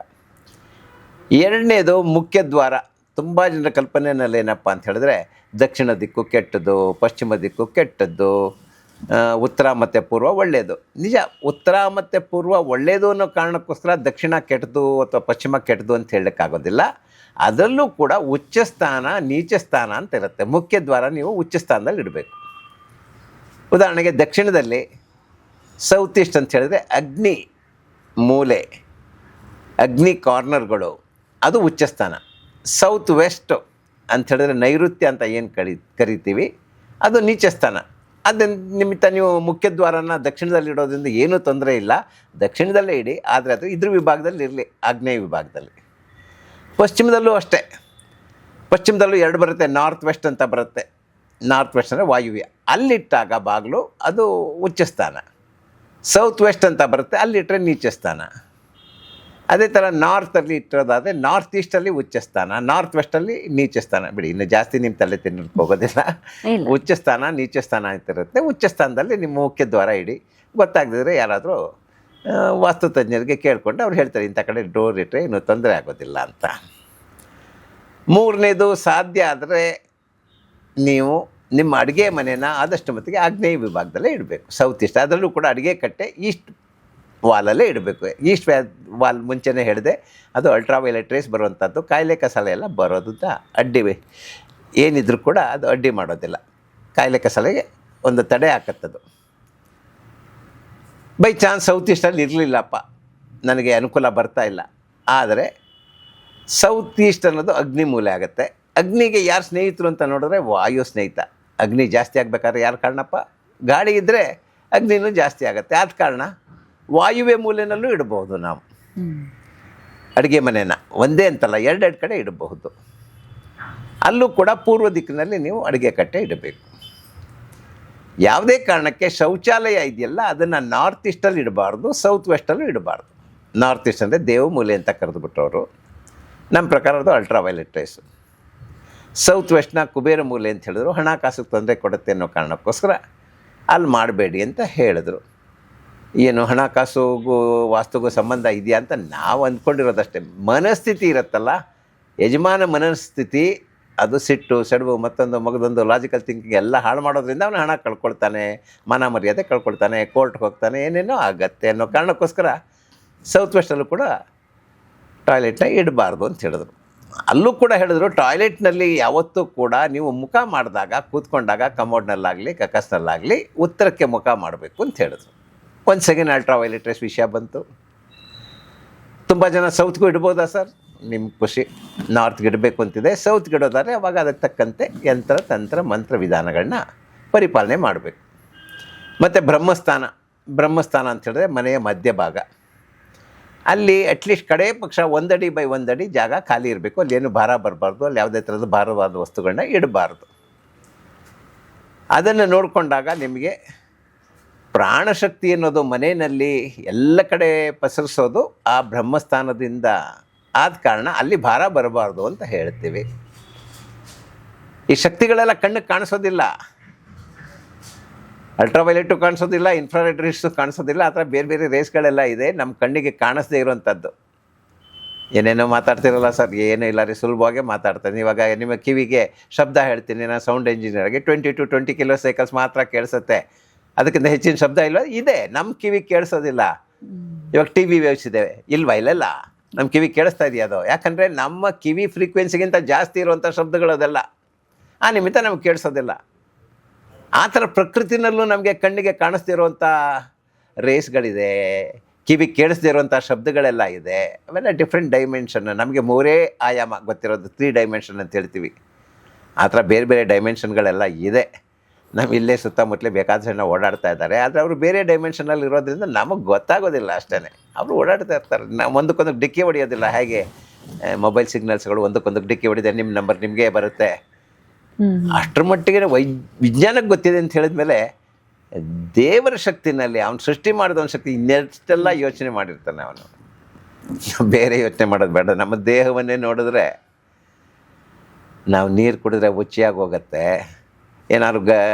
ಎರಡನೇದು ಮುಖ್ಯ ದ್ವಾರ. ತುಂಬ ಜನರ ಕಲ್ಪನೆಯಲ್ಲಿ ಏನಪ್ಪ ಅಂತ ಹೇಳಿದ್ರೆ, ದಕ್ಷಿಣ ದಿಕ್ಕು ಕೆಟ್ಟದ್ದು, ಪಶ್ಚಿಮ ದಿಕ್ಕು ಕೆಟ್ಟದ್ದು, ಉತ್ತರ ಮತ್ತು ಪೂರ್ವ ಒಳ್ಳೆಯದು. ನಿಜ, ಉತ್ತರ ಮತ್ತು ಪೂರ್ವ ಒಳ್ಳೆಯದು ಅನ್ನೋ ಕಾರಣಕ್ಕೋಸ್ಕರ ದಕ್ಷಿಣ ಕೆಟ್ಟದು ಅಥವಾ ಪಶ್ಚಿಮ ಕೆಟ್ಟದು ಅಂತ ಹೇಳೋಕ್ಕಾಗೋದಿಲ್ಲ. ಅದರಲ್ಲೂ ಕೂಡ ಉಚ್ಚ ಸ್ಥಾನ, ನೀಚ ಸ್ಥಾನ ಅಂತ ಇರುತ್ತೆ. ಮುಖ್ಯ ದ್ವಾರ ನೀವು ಉಚ್ಚ ಸ್ಥಾನದಲ್ಲಿ ಇಡಬೇಕು. ಉದಾಹರಣೆಗೆ ದಕ್ಷಿಣದಲ್ಲಿ ಸೌತ್ ಈಸ್ಟ್ ಅಂತ ಹೇಳಿದ್ರೆ ಅಗ್ನಿ ಮೂಲೆ, ಅಗ್ನಿ ಕಾರ್ನರ್ಗಳು, ಅದು ಉಚ್ಚ ಸ್ಥಾನ. ಸೌತ್ ವೆಸ್ಟ್ ಅಂತ ಹೇಳಿದ್ರೆ ನೈಋತ್ಯ ಅಂತ ಏನು ಕರಿತೀವಿ, ಅದು ನೀಚ ಸ್ಥಾನ. ಅದನ್ನ ನಿಮಿತ್ತ ನೀವು ಮುಖ್ಯ ದ್ವಾರನ ದಕ್ಷಿಣದಲ್ಲಿ ಇಡೋದ್ರಿಂದ ಏನೂ ತೊಂದರೆ ಇಲ್ಲ, ದಕ್ಷಿಣದಲ್ಲೇ ಇಡಿ. ಆದರೆ ಅದು ಇದ್ರ ವಿಭಾಗದಲ್ಲಿ ಇರಲಿ, ಆಗ್ನೇಯ ವಿಭಾಗದಲ್ಲಿ. ಪಶ್ಚಿಮದಲ್ಲೂ ಅಷ್ಟೇ. ಪಶ್ಚಿಮದಲ್ಲೂ 2 ಬರುತ್ತೆ, ನಾರ್ತ್ ವೆಸ್ಟ್ ಅಂತ ಬರುತ್ತೆ. ನಾರ್ತ್ ವೆಸ್ಟ್ ಅಂದರೆ ವಾಯುವ್ಯ, ಅಲ್ಲಿಟ್ಟಾಗ ಬಾಗಿಲು ಅದು ಉಚ್ಚ ಸ್ಥಾನ. ಸೌತ್ ವೆಸ್ಟ್ ಅಂತ ಬರುತ್ತೆ, ಅಲ್ಲಿಟ್ಟರೆ ನೀಚ ಸ್ಥಾನ. ಅದೇ ಥರ ನಾರ್ತಲ್ಲಿ ಇಟ್ಟಿರೋದಾದರೆ ನಾರ್ತ್ ಈಸ್ಟಲ್ಲಿ ಉಚ್ಚ ಸ್ಥಾನ, ನಾರ್ತ್ ವೆಸ್ಟಲ್ಲಿ ನೀಚ ಸ್ಥಾನ. ಬಿಡಿ, ಇನ್ನು ಜಾಸ್ತಿ ನಿಮ್ಮ ತಲೆ ತಿನ್ನೋಕ್ಕೆ ಹೋಗೋದಿಲ್ಲ. ಉಚ್ಚ ಸ್ಥಾನ ನೀಚ ಸ್ಥಾನ ಅಂತಿರುತ್ತೆ. ಉಚ್ಚ ಸ್ಥಾನದಲ್ಲಿ ನಿಮ್ಮ ಮುಖ್ಯ ದ್ವಾರ ಇಡಿ. ಗೊತ್ತಾಗದಿದ್ರೆ ಯಾರಾದರೂ ವಾಸ್ತು ತಜ್ಞರಿಗೆ ಕೇಳಿಕೊಂಡು ಅವ್ರು ಹೇಳ್ತಾರೆ ಇಂಥ ಕಡೆ ಡೋರ್ ಇಟ್ಟರೆ ಇನ್ನೂ ತೊಂದರೆ ಆಗೋದಿಲ್ಲ ಅಂತ. ಮೂರನೇದು, ಸಾಧ್ಯ ಆದರೆ ನೀವು ನಿಮ್ಮ ಅಡುಗೆ ಮನೆಯನ್ನು ಆದಷ್ಟು ಮಟ್ಟಿಗೆ ಆಗ್ನೇಯ ವಿಭಾಗದಲ್ಲೇ ಇಡಬೇಕು. ಸೌತ್ ಈಸ್ಟ್, ಅದರಲ್ಲೂ ಕೂಡ ಅಡುಗೆ ಕಟ್ಟೆ ಈಸ್ಟ್ ವಾಲಲ್ಲೇ ಇಡಬೇಕು. ಈಸ್ಟ್ ವಾಲ್ ಮುಂಚೆನೇ ಹೇಳಿದೆ, ಅದು ಅಲ್ಟ್ರಾವೈಲೆಟ್ ರೇಸ್ ಬರುವಂಥದ್ದು, ಕಾಯಿಲೆ ಕಸಾಲೆ ಎಲ್ಲ ಬರೋದಂತ ಅಡ್ಡಿ ಏನಿದ್ರೂ ಕೂಡ ಅದು ಅಡ್ಡಿ ಮಾಡೋದಿಲ್ಲ. ಕಾಯಿಲೆ ಕಸಾಲೆಗೆ ಒಂದು ತಡೆ ಹಾಕತ್ತದು. ಬೈ ಚಾನ್ಸ್ ಸೌತ್ ಈಸ್ಟಲ್ಲಿ ಇರಲಿಲ್ಲಪ್ಪ, ನನಗೆ ಅನುಕೂಲ ಬರ್ತಾ ಇಲ್ಲ, ಆದರೆ ಸೌತ್ ಈಸ್ಟ್ ಅನ್ನೋದು ಅಗ್ನಿ ಮೂಲೆ ಆಗುತ್ತೆ. ಅಗ್ನಿಗೆ ಯಾರು ಸ್ನೇಹಿತರು ಅಂತ ನೋಡಿದ್ರೆ ವಾಯು ಸ್ನೇಹಿತ. ಅಗ್ನಿ ಜಾಸ್ತಿ ಆಗಬೇಕಾದ್ರೆ ಯಾರು ಕಾರಣಪ್ಪ? ಗಾಳಿ ಇದ್ದರೆ ಅಗ್ನಿನೂ ಜಾಸ್ತಿ ಆಗುತ್ತೆ. ಆದ ಕಾರಣ ವಾಯುವ್ಯ ಮೂಲೆಯಲ್ಲೂ ಇಡಬಹುದು ನಾವು ಅಡುಗೆ ಮನೆನ. ಒಂದೇ ಅಂತಲ್ಲ, 2 ಕಡೆ ಇಡಬಹುದು. ಅಲ್ಲೂ ಕೂಡ ಪೂರ್ವ ದಿಕ್ಕಿನಲ್ಲಿ ನೀವು ಅಡುಗೆ ಕಟ್ಟೆ ಇಡಬೇಕು. ಯಾವುದೇ ಕಾರಣಕ್ಕೆ ಶೌಚಾಲಯ ಇದೆಯಲ್ಲ, ಅದನ್ನು ನಾರ್ತ್ ಈಸ್ಟಲ್ಲಿ ಇಡಬಾರ್ದು, ಸೌತ್ ವೆಸ್ಟಲ್ಲೂ ಇಡಬಾರ್ದು. ನಾರ್ತ್ ಈಸ್ಟ್ ಅಂದರೆ ದೇವ ಮೂಲೆ ಅಂತ ಕರೆದುಬಿಟ್ಟವರು, ನಮ್ಮ ಪ್ರಕಾರ ಅದು ಅಲ್ಟ್ರಾವೈಲೆಟ್ ರೇಸು. ಸೌತ್ ವೆಸ್ಟ್ನ ಕುಬೇರ ಮೂಲೆ ಅಂತ ಹೇಳಿದ್ರು, ಹಣಕಾಸಿಗೆ ತೊಂದರೆ ಕೊಡುತ್ತೆ ಅನ್ನೋ ಕಾರಣಕ್ಕೋಸ್ಕರ ಅಲ್ಲಿ ಮಾಡಬೇಡಿ ಅಂತ ಹೇಳಿದ್ರು. ಏನು ಹಣಕಾಸುಗೂ ವಾಸ್ತುಗೂ ಸಂಬಂಧ ಇದೆಯಾ ಅಂತ ನಾವು ಅಂದ್ಕೊಂಡಿರೋದಷ್ಟೇ. ಮನಸ್ಥಿತಿ ಇರುತ್ತಲ್ಲ, ಯಜಮಾನ ಮನಸ್ಥಿತಿ, ಅದು ಸಿಟ್ಟು, ಸೆಡವು, ಮತ್ತೊಂದು ಮಗದೊಂದು ಲಾಜಿಕಲ್ ಥಿಂಕಿಂಗ್ ಎಲ್ಲ ಹಾಳು ಮಾಡೋದ್ರಿಂದ ಅವನು ಹಣ ಕಳ್ಕೊಳ್ತಾನೆ, ಮಾನ ಮರ್ಯಾದೆ ಕಳ್ಕೊಳ್ತಾನೆ, ಕೋರ್ಟ್ಗೆ ಹೋಗ್ತಾನೆ, ಏನೇನೋ ಆಗತ್ತೆ ಅನ್ನೋ ಕಾರಣಕ್ಕೋಸ್ಕರ ಸೌತ್ ವೆಸ್ಟಲ್ಲೂ ಕೂಡ ಟಾಯ್ಲೆಟ್ನ ಇಡಬಾರ್ದು ಅಂತ ಹೇಳಿದ್ರು. ಅಲ್ಲೂ ಕೂಡ ಹೇಳಿದ್ರು, ಟಾಯ್ಲೆಟ್ನಲ್ಲಿ ಯಾವತ್ತೂ ಕೂಡ ನೀವು ಮುಖ ಮಾಡಿದಾಗ, ಕೂತ್ಕೊಂಡಾಗ ಕಮೋಡ್ನಲ್ಲಾಗಲಿ ಕಕ್ಕಸ್ನಲ್ಲಾಗಲಿ ಉತ್ತರಕ್ಕೆ ಮುಖ ಮಾಡಬೇಕು ಅಂತ ಹೇಳಿದ್ರು. ಒಂದು ಸೆಕೆಂಡ್ ಅಲ್ಟ್ರಾವೈಲೆಟ್ ರೇಸ್ ವಿಷಯ ಬಂತು. ತುಂಬ ಜನ ಸೌತ್ಗೂ ಇಡ್ಬೋದಾ ಸರ್? ನಿಮ್ಮ ಖುಷಿ. ನಾರ್ತ್ಗೆ ಇಡಬೇಕು ಅಂತಿದೆ, ಸೌತ್ಗೆ ಇಡೋದಾದರೆ ಅವಾಗ ಅದಕ್ಕೆ ತಕ್ಕಂತೆ ಯಂತ್ರ ತಂತ್ರ ಮಂತ್ರ ವಿಧಾನಗಳನ್ನ ಪರಿಪಾಲನೆ ಮಾಡಬೇಕು. ಮತ್ತು ಬ್ರಹ್ಮಸ್ಥಾನ ಅಂತ ಹೇಳಿದ್ರೆ ಮನೆಯ ಮಧ್ಯಭಾಗ. ಅಲ್ಲಿ ಅಟ್ಲೀಸ್ಟ್ ಕಡೆ ಪಕ್ಷ 1 ಅಡಿ ಬೈ 1 ಅಡಿ ಜಾಗ ಖಾಲಿ ಇರಬೇಕು. ಅಲ್ಲಿ ಏನು ಭಾರ ಬರಬಾರ್ದು, ಅಲ್ಲಿ ಯಾವುದೇ ಥರದ ಭಾರವಾದ ವಸ್ತುಗಳನ್ನ ಇಡಬಾರ್ದು. ಅದನ್ನು ನೋಡಿಕೊಂಡಾಗ ನಿಮಗೆ ಪ್ರಾಣಶಕ್ತಿ ಅನ್ನೋದು ಮನೆಯಲ್ಲಿ ಎಲ್ಲ ಕಡೆ ಪಸರಿಸೋದು ಆ ಬ್ರಹ್ಮಸ್ಥಾನದಿಂದ ಆದ ಕಾರಣ ಅಲ್ಲಿ ಭಾರ ಬರಬಾರ್ದು ಅಂತ ಹೇಳ್ತೀವಿ. ಈ ಶಕ್ತಿಗಳೆಲ್ಲ ಕಣ್ಣಿಗೆ ಕಾಣಿಸೋದಿಲ್ಲ, ಅಲ್ಟ್ರಾವೈಲೆಟು ಕಾಣಿಸೋದಿಲ್ಲ, ಇನ್ಫ್ರಾರೆಡ್ ರೇಸು ಕಾಣಿಸೋದಿಲ್ಲ. ಆ ಥರ ಬೇರೆ ಬೇರೆ ರೇಸ್ಗಳೆಲ್ಲ ಇದೆ, ನಮ್ಮ ಕಣ್ಣಿಗೆ ಕಾಣಿಸದೇ ಇರೋವಂಥದ್ದು. ಏನೇನೋ ಮಾತಾಡ್ತಿರಲ್ಲ ಸರ್, ಏನೂ ಇಲ್ಲ ರೀ, ಸುಲಭವಾಗಿ ಮಾತಾಡ್ತಾನೆ. ಇವಾಗ ನಿಮ್ಮ ಕಿವಿಗೆ ಶಬ್ದ ಹೇಳ್ತೀನಿ, ನಾನು ಸೌಂಡ್ ಇಂಜಿನಿಯರ್ಗೆ 20 to 20 ಕಿಲೋ ಸೈಕಲ್ಸ್ ಮಾತ್ರ ಕೇಳಿಸುತ್ತೆ, ಅದಕ್ಕಿಂತ ಹೆಚ್ಚಿನ ಶಬ್ದ ಇಲ್ಲ ಇದೆ, ನಮ್ಮ ಕಿವಿಗೆ ಕೇಳಿಸೋದಿಲ್ಲ. ಇವಾಗ ಟಿ ವಿ ವೇವ್ಸ್ ಇದೆ ಇಲ್ವಾ? ಇಲ್ಲೆಲ್ಲ ನಮ್ಮ ಕಿವಿ ಕೇಳಿಸ್ತಾ ಇದೆಯಾ? ಅದು ಯಾಕಂದರೆ ನಮ್ಮ ಕಿವಿ ಫ್ರೀಕ್ವೆನ್ಸಿಗಿಂತ ಜಾಸ್ತಿ ಇರುವಂಥ ಶಬ್ದಗಳು ಅದೆಲ್ಲ, ಆ ನಿಮಿತ್ತ ನಮ್ಗೆ ಕೇಳಿಸೋದಿಲ್ಲ. ಆ ಥರ ಪ್ರಕೃತಿನಲ್ಲೂ ನಮಗೆ ಕಣ್ಣಿಗೆ ಕಾಣಿಸ್ತಿರುವಂಥ ರೇಸ್ಗಳಿದೆ, ಕಿವಿ ಕೇಳಿಸ್ದೇ ಇರುವಂಥ ಶಬ್ದಗಳೆಲ್ಲ ಇದೆ. ಅವೆಲ್ಲ ಡಿಫ್ರೆಂಟ್ ಡೈಮೆನ್ಷನ್. ನಮಗೆ 3 ಆಯಾಮ ಗೊತ್ತಿರೋದು, 3 ಡೈಮೆನ್ಷನ್ ಅಂತ ಹೇಳ್ತೀವಿ. ಆ ಥರ ಬೇರೆ ಬೇರೆ ಡೈಮೆನ್ಷನ್ಗಳೆಲ್ಲ ಇದೆ. ನಾವು ಇಲ್ಲೇ ಸುತ್ತಮುತ್ತಲೇ ಬೇಕಾದ ಜನ ಓಡಾಡ್ತಾ ಇದ್ದಾರೆ, ಆದರೆ ಅವರು ಬೇರೆ ಡೈಮೆನ್ಷನಲ್ಲಿ ಇರೋದ್ರಿಂದ ನಮಗೆ ಗೊತ್ತಾಗೋದಿಲ್ಲ ಅಷ್ಟೇ. ಅವರು ಓಡಾಡ್ತಾ ಇರ್ತಾರೆ, ನಾವು ಒಂದಕ್ಕೊಂದಕ್ಕೆ ಡಿಕ್ಕಿ ಹೊಡೆಯೋದಿಲ್ಲ. ಹೇಗೆ ಮೊಬೈಲ್ ಸಿಗ್ನಲ್ಸ್ಗಳು ಒಂದಕ್ಕೊಂದಕ್ಕೆ ಡಿಕ್ಕಿ ಹೊಡಿದೆ, ನಿಮ್ಮ ನಂಬರ್ ನಿಮಗೆ ಬರುತ್ತೆ. ಅಷ್ಟರ ಮಟ್ಟಿಗೆ ವಿಜ್ಞಾನಕ್ಕೆ ಗೊತ್ತಿದೆ ಅಂತ ಹೇಳಿದ್ಮೇಲೆ ದೇವರ ಶಕ್ತಿನಲ್ಲಿ ಅವನು ಸೃಷ್ಟಿ ಮಾಡಿದ ಒಂದು ಶಕ್ತಿ ಇನ್ನೆಷ್ಟೆಲ್ಲ ಯೋಚನೆ ಮಾಡಿರ್ತಾನೆ ಅವನು. ಬೇರೆ ಯೋಚನೆ ಮಾಡೋದು ಬೇಡ. ನಮ್ಮ ದೇಹವನ್ನೇ ನೋಡಿದ್ರೆ ನಾವು ನೀರು ಕುಡಿದ್ರೆ ಉಚ್ಚಿಯಾಗಿ ಹೋಗುತ್ತೆ, ಏನಾದ್ರು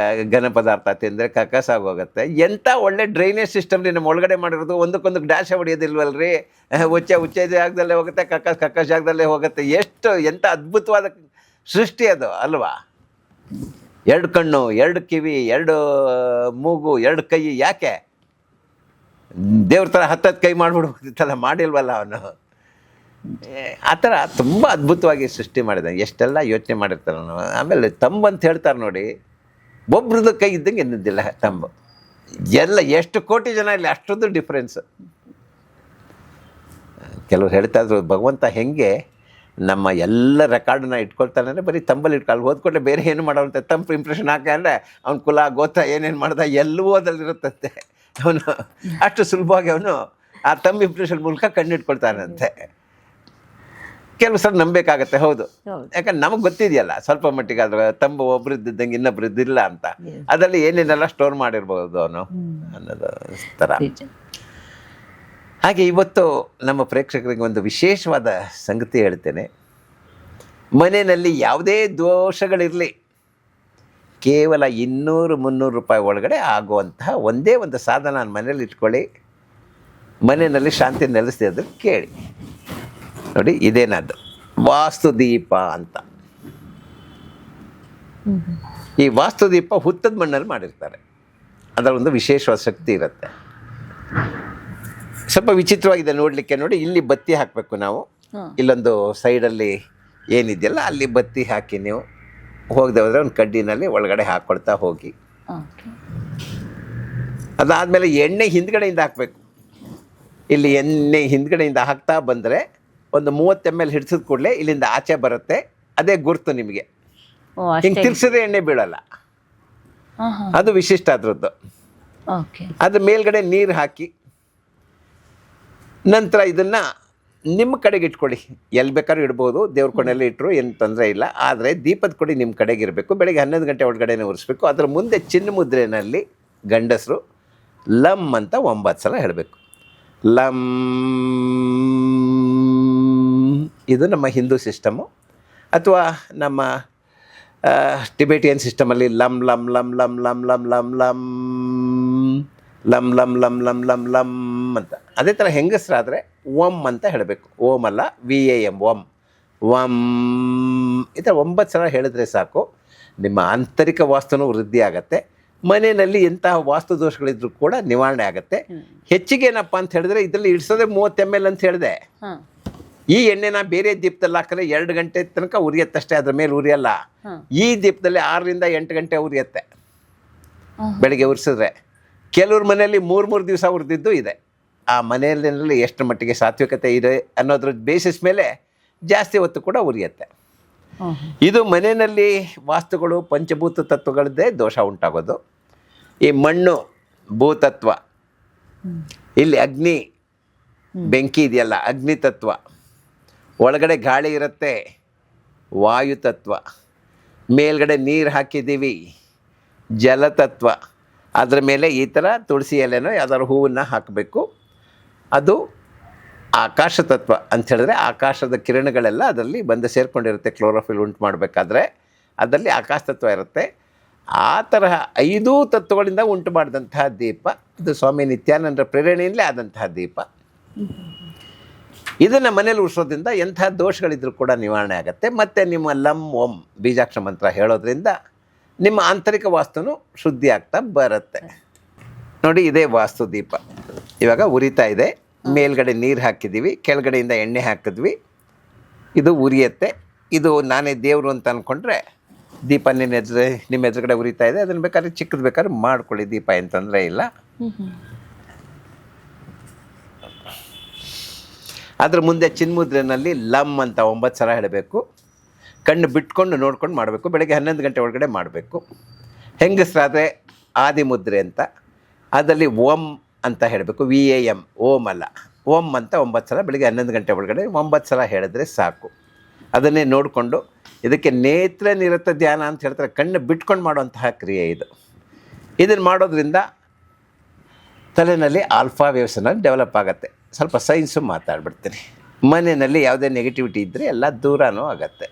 ಘನ ಪದಾರ್ಥ ತಿಂದರೆ ಕಕ್ಕಸಾಗೋಗುತ್ತೆ. ಎಂಥ ಒಳ್ಳೆ ಡ್ರೈನೇಜ್ ಸಿಸ್ಟಮ್ಲಿ ನಮ್ಮ ಒಳಗಡೆ ಮಾಡಿರೋದು. ಒಂದಕ್ಕೊಂದಕ್ಕೆ ಡ್ಯಾಶ್ ಹೊಡೆಯೋದಿಲ್ವಲ್ರಿ, ಉಚ್ಚ ಜಾಗದಲ್ಲೇ ಹೋಗುತ್ತೆ, ಕಕ್ಕಸ್ ಜಾಗದಲ್ಲೇ ಹೋಗುತ್ತೆ. ಎಂಥ ಅದ್ಭುತವಾದ ಸೃಷ್ಟಿ ಅದು ಅಲ್ವಾ? 2 ಕಣ್ಣು, 2 ಕಿವಿ, 2 ಮೂಗು, 2 ಕೈ. ಯಾಕೆ ದೇವ್ರ ಥರ 10 ಕೈ ಮಾಡಿಬಿಡ್ಬೋದಿತ್ತಲ್ಲ, ಮಾಡಿಲ್ವಲ್ಲ ಅವನು. ಆ ಥರ ತುಂಬ ಅದ್ಭುತವಾಗಿ ಸೃಷ್ಟಿ ಮಾಡಿದ್ದಾನೆ. ಎಷ್ಟೆಲ್ಲ ಯೋಚನೆ ಮಾಡಿರ್ತಾನೆ ಅವನು. ಆಮೇಲೆ ತಂಬು ಅಂತ ಹೇಳ್ತಾರೆ ನೋಡಿ, ಒಬ್ರದ್ದು ಕೈ ಇದ್ದಂಗೆ ಇನ್ನೊಂದಿಲ್ಲ ತಂಬು. ಎಲ್ಲ ಎಷ್ಟು ಕೋಟಿ ಜನ ಇಲ್ಲಿ ಅಷ್ಟೊಂದು ಡಿಫ್ರೆನ್ಸ್. ಕೆಲವ್ರು ಹೇಳ್ತಾ ಇದ್ರು, ಭಗವಂತ ಹೆಂಗೆ ನಮ್ಮ ಎಲ್ಲ ರೆಕಾರ್ಡನ್ನ ಇಟ್ಕೊಳ್ತಾನೆ ಅಂದರೆ ಬರೀ ತಂಬಲ್ಲಿ ಇಟ್ಕೊಳ್ಳಿ, ಓದ್ಕೊಂಡ್ರೆ ಬೇರೆ ಏನು ಮಾಡೋವಂತೆ. ತಂಪು ಇಂಪ್ರೆಷನ್ ಹಾಕಿ ಅಂದರೆ ಅವ್ನ ಕುಲ ಗೋತ್ರ ಏನೇನು ಮಾಡ್ದ ಎಲ್ಲವೂ ಅದಲ್ಲಿರುತ್ತಂತೆ. ಅವನು ಅಷ್ಟು ಸುಲಭವಾಗಿ ಅವನು ಆ ತಂಬು ಇಂಪ್ರೆಷನ್ ಮೂಲಕ ಕಣ್ಣಿಟ್ಕೊಳ್ತಾನಂತೆ. ಕೆಲವು ಸಲ ನಂಬೇಕಾಗತ್ತೆ, ಹೌದು. ಯಾಕಂದ್ರೆ ನಮಗೆ ಗೊತ್ತಿದೆಯಲ್ಲ ಸ್ವಲ್ಪ ಮಟ್ಟಿಗೆ ಅದ್ರ ತಂಬು ಒಬ್ರದ್ದಿದ್ದಂಗೆ ಇನ್ನೊಬ್ರದ್ದಿಲ್ಲ ಅಂತ, ಅದರಲ್ಲಿ ಏನೇನೆಲ್ಲ ಸ್ಟೋರ್ ಮಾಡಿರ್ಬೋದು ಅವನು ಅನ್ನೋದು ಥರ. ಹಾಗೆ ಇವತ್ತು ನಮ್ಮ ಪ್ರೇಕ್ಷಕರಿಗೆ ಒಂದು ವಿಶೇಷವಾದ ಸಂಗತಿ ಹೇಳ್ತೇನೆ. ಮನೆಯಲ್ಲಿ ಯಾವುದೇ ದೋಷಗಳಿರಲಿ, ಕೇವಲ 200-300 ರೂಪಾಯಿ ಒಳಗಡೆ ಆಗುವಂತಹ ಒಂದೇ ಒಂದು ಸಾಧನ ಮನೇಲಿ ಇಟ್ಕೊಳ್ಳಿ, ಮನೆಯಲ್ಲಿ ಶಾಂತಿ ನೆಲೆಸ್ತಿ ಅದು ಕೇಳಿ ನೋಡಿ. ಇದೇನದು ವಾಸ್ತುದೀಪ ಅಂತ. ಈ ವಾಸ್ತುದೀಪ ಹುತ್ತದ ಮಣ್ಣಲ್ಲಿ ಮಾಡಿರ್ತಾರೆ, ಅದರ ಒಂದು ವಿಶೇಷವಾದ ಶಕ್ತಿ ಇರುತ್ತೆ. ಸ್ವಲ್ಪ ವಿಚಿತ್ರವಾಗಿದೆ ನೋಡಲಿಕ್ಕೆ. ನೋಡಿ, ಇಲ್ಲಿ ಬತ್ತಿ ಹಾಕಬೇಕು ನಾವು, ಇಲ್ಲೊಂದು ಸೈಡಲ್ಲಿ ಏನಿದೆಯಲ್ಲ ಅಲ್ಲಿ ಬತ್ತಿ ಹಾಕಿ ನೀವು ಹೋಗದೆ ಹೋದರೆ ಒಂದು ಕಡ್ಡಿನಲ್ಲಿ ಒಳಗಡೆ ಹಾಕ್ಕೊಳ್ತಾ ಹೋಗಿ. ಅದಾದಮೇಲೆ ಎಣ್ಣೆ ಹಿಂದ್ಗಡೆಯಿಂದ ಹಾಕಬೇಕು. ಇಲ್ಲಿ ಎಣ್ಣೆ ಹಿಂದ್ಗಡೆಯಿಂದ ಹಾಕ್ತಾ ಬಂದರೆ ಒಂದು 30 ml ಹಿಡಿಸಿದ ಕೂಡಲೇ ಇಲ್ಲಿಂದ ಆಚೆ ಬರುತ್ತೆ. ಅದೇ ಗುರ್ತು ನಿಮಗೆ. ಹಿಂಗೆ ತಿರ್ಸಿದ್ರೆ ಎಣ್ಣೆ ಬೀಳಲ್ಲ, ಅದು ವಿಶಿಷ್ಟ ಅದರದ್ದು. ಅದ್ರ ಮೇಲ್ಗಡೆ ನೀರು ಹಾಕಿ ನಂತರ ಇದನ್ನು ನಿಮ್ಮ ಕಡೆಗೆ ಇಟ್ಕೊಳ್ಳಿ. ಎಲ್ಲಿ ಬೇಕಾದ್ರೂ ಇಡ್ಬೋದು, ದೇವ್ರ ಕೊನೆಯಲ್ಲಿ ಇಟ್ಟರು ಏನು ತೊಂದರೆ ಇಲ್ಲ. ಆದರೆ ದೀಪದ ಕೊಡಿ ನಿಮ್ಮ ಕಡೆಗೆ ಇರಬೇಕು. ಬೆಳಗ್ಗೆ 11 ಗಂಟೆ ಒಳಗಡೆನೇ ಉರಿಸ್ಬೇಕು. ಅದರ ಮುಂದೆ ಚಿನ್ನ ಮುದ್ರೆಯಲ್ಲಿ ಗಂಡಸರು ಲಮ್ ಅಂತ 9 ಸಲ ಹೇಳಬೇಕು. ಲಮ್, ಇದು ನಮ್ಮ ಹಿಂದೂ ಸಿಸ್ಟಮು. ಅಥವಾ ನಮ್ಮ ಟಿಬೇಟಿಯನ್ ಸಿಸ್ಟಮಲ್ಲಿ ಲಮ್ ಲಮ್ ಲಮ್ ಲಮ್ ಲಮ್ ಲಮ್ ಲಮ್ ಲಮ್ ಲಂ ಲಂ ಲಂ ಲಂ ಲಂ ಲಂ ಅಂತ. ಅದೇ ಥರ ಹೆಂಗಸರಾದರೆ ಓಂ ಅಂತ ಹೇಳಬೇಕು. ಓಂ ಅಲ್ಲ, VAM, ಓಂ ವಂ. ಈ ಥರ 9 ಸಲ ಹೇಳಿದ್ರೆ ಸಾಕು, ನಿಮ್ಮ ಆಂತರಿಕ ವಾಸ್ತುನೂ ವೃದ್ಧಿ ಆಗುತ್ತೆ. ಮನೆಯಲ್ಲಿ ಎಂತಹ ವಾಸ್ತು ದೋಷಗಳಿದ್ರೂ ಕೂಡ ನಿವಾರಣೆ ಆಗುತ್ತೆ. ಹೆಚ್ಚಿಗೆ ಏನಪ್ಪ ಅಂತ ಹೇಳಿದ್ರೆ, ಇದರಲ್ಲಿ ಇಡಿಸೋದೇ 30 ml ಅಂತ ಹೇಳಿದೆ. ಈ ಎಣ್ಣೆನ ಬೇರೆ ದೀಪದಲ್ಲಿ ಹಾಕಿದ್ರೆ 2 ಗಂಟೆ ತನಕ ಉರಿಯತ್ತಷ್ಟೇ, ಅದ್ರ ಮೇಲೆ ಉರಿಯಲ್ಲ. ಈ ದೀಪದಲ್ಲಿ 6 ರಿಂದ 8 ಗಂಟೆ ಉರಿಯತ್ತೆ ಬೆಳಿಗ್ಗೆ ಉರಿಸಿದ್ರೆ. ಕೆಲವ್ರ ಮನೆಯಲ್ಲಿ 3 ದಿವಸ ಉರಿದಿದ್ದು ಇದೆ. ಆ ಮನೆಯಲ್ಲಿ ಎಷ್ಟು ಮಟ್ಟಿಗೆ ಸಾತ್ವಿಕತೆ ಇದೆ ಅನ್ನೋದ್ರ ಬೇಸಿಸ್ ಮೇಲೆ ಜಾಸ್ತಿ ಹೊತ್ತು ಕೂಡ ಉರಿಯತ್ತೆ. ಇದು ಮನೆಯಲ್ಲಿ ವಾಸ್ತುಗಳು ಪಂಚಭೂತ ತತ್ವಗಳದ್ದೇ ದೋಷ ಉಂಟಾಗೋದು. ಈ ಮಣ್ಣು ಭೂತತ್ವ, ಇಲ್ಲಿ ಅಗ್ನಿ ಬೆಂಕಿ ಇದೆಯಲ್ಲ ಅಗ್ನಿ ತತ್ವ, ಒಳಗಡೆ ಗಾಳಿ ಇರುತ್ತೆ ವಾಯು ತತ್ವ, ಮೇಲ್ಗಡೆ ನೀರು ಹಾಕಿದ್ದೀವಿ ಜಲತತ್ವ, ಅದರ ಮೇಲೆ ಈ ಥರ ತುಳಸಿ ಎಲೆನೋ ಯಾವ್ದಾದ್ರು ಹೂವನ್ನು ಹಾಕಬೇಕು. ಅದು ಆಕಾಶ ತತ್ವ ಅಂತ ಹೇಳಿದ್ರೆ ಆಕಾಶದ ಕಿರಣಗಳೆಲ್ಲ ಅದರಲ್ಲಿ ಬಂದು ಸೇರಿಕೊಂಡಿರುತ್ತೆ. ಕ್ಲೋರೋಫಿಲ್ ಉಂಟು ಮಾಡಬೇಕಾದ್ರೆ ಅದರಲ್ಲಿ ಆಕಾಶ ತತ್ವ ಇರುತ್ತೆ. ಆ ತರಹ 5 ತತ್ವಗಳಿಂದ ಉಂಟು ಮಾಡಿದಂತಹ ದೀಪ ಇದು ಸ್ವಾಮಿ ನಿತ್ಯಾನಂದರ ಪ್ರೇರಣೆಯಲ್ಲೇ ಆದಂತಹ ದೀಪ. ಇದನ್ನು ಮನೇಲಿ ಉಳಿಸೋದ್ರಿಂದ ಎಂಥ ದೋಷಗಳಿದ್ರೂ ಕೂಡ ನಿವಾರಣೆ ಆಗುತ್ತೆ. ಮತ್ತು ನಿಮ್ಮ ಲಂ ಓಂ ಬೀಜಾಕ್ಷರ ಮಂತ್ರ ಹೇಳೋದ್ರಿಂದ ನಿಮ್ಮ ಆಂತರಿಕ ವಾಸ್ತುನು ಶುದ್ಧಿ ಆಗ್ತಾ ಬರುತ್ತೆ. ನೋಡಿ, ಇದೇ ವಾಸ್ತು ದೀಪ ಇವಾಗ ಉರಿತಾ ಇದೆ. ಮೇಲ್ಗಡೆ ನೀರು ಹಾಕಿದ್ದೀವಿ, ಕೆಳಗಡೆಯಿಂದ ಎಣ್ಣೆ ಹಾಕಿದ್ವಿ. ಇದು ಉರಿಯತ್ತೆ. ಇದು ನಾನೇ ದೇವರು ಅಂತ ಅಂದ್ಕೊಂಡ್ರೆ ದೀಪ ನಿಮ್ಮ ಎದುರುಗಡೆ ಉರಿತಾ ಇದೆ. ಅದನ್ನು ಬೇಕಾದ್ರೆ ಚಿಕ್ಕದು ಬೇಕಾದ್ರೆ ಮಾಡ್ಕೊಳ್ಳಿ, ದೀಪ ಏನು ತೊಂದರೆ ಇಲ್ಲ. ಅದ್ರ ಮುಂದೆ ಚಿನ್ಮುದ್ರೆನಲ್ಲಿ ಲಂ ಅಂತ 9 ಸಲ ಹೇಳಬೇಕು. ಕಣ್ಣು ಬಿಟ್ಕೊಂಡು ನೋಡ್ಕೊಂಡು ಮಾಡಬೇಕು. ಬೆಳಗ್ಗೆ 11 ಗಂಟೆ ಒಳಗಡೆ ಮಾಡಬೇಕು. ಹೆಂಗಸರಾದರೆ ಆದಿಮುದ್ರೆ ಅಂತ, ಅದರಲ್ಲಿ ಓಂ ಅಂತ ಹೇಳಬೇಕು. VAM, ಓಂ ಅಲ್ಲ, ಓಂ ಅಂತ 9 ಸಲ ಬೆಳಗ್ಗೆ 11 ಗಂಟೆ ಒಳಗಡೆ 9 ಸಲ ಹೇಳಿದ್ರೆ ಸಾಕು. ಅದನ್ನೇ ನೋಡಿಕೊಂಡು, ಇದಕ್ಕೆ ನೇತ್ರ ನಿರತ ಧ್ಯಾನ ಅಂತ ಹೇಳ್ತಾರೆ, ಕಣ್ಣು ಬಿಟ್ಕೊಂಡು ಮಾಡುವಂತಹ ಕ್ರಿಯೆ ಇದು. ಇದನ್ನು ಮಾಡೋದ್ರಿಂದ ತಲೆಯಲ್ಲಿ ಆಲ್ಫಾ ವೇವ್ಸನ್ನು ಡೆವಲಪ್ ಆಗುತ್ತೆ. ಸ್ವಲ್ಪ ಸೈನ್ಸು ಮಾತಾಡ್ಬಿಡ್ತೀನಿ. ಮನೆಯಲ್ಲಿ ಯಾವುದೇ ನೆಗೆಟಿವಿಟಿ ಇದ್ದರೆ ಎಲ್ಲ ದೂರನೂ ಆಗುತ್ತೆ.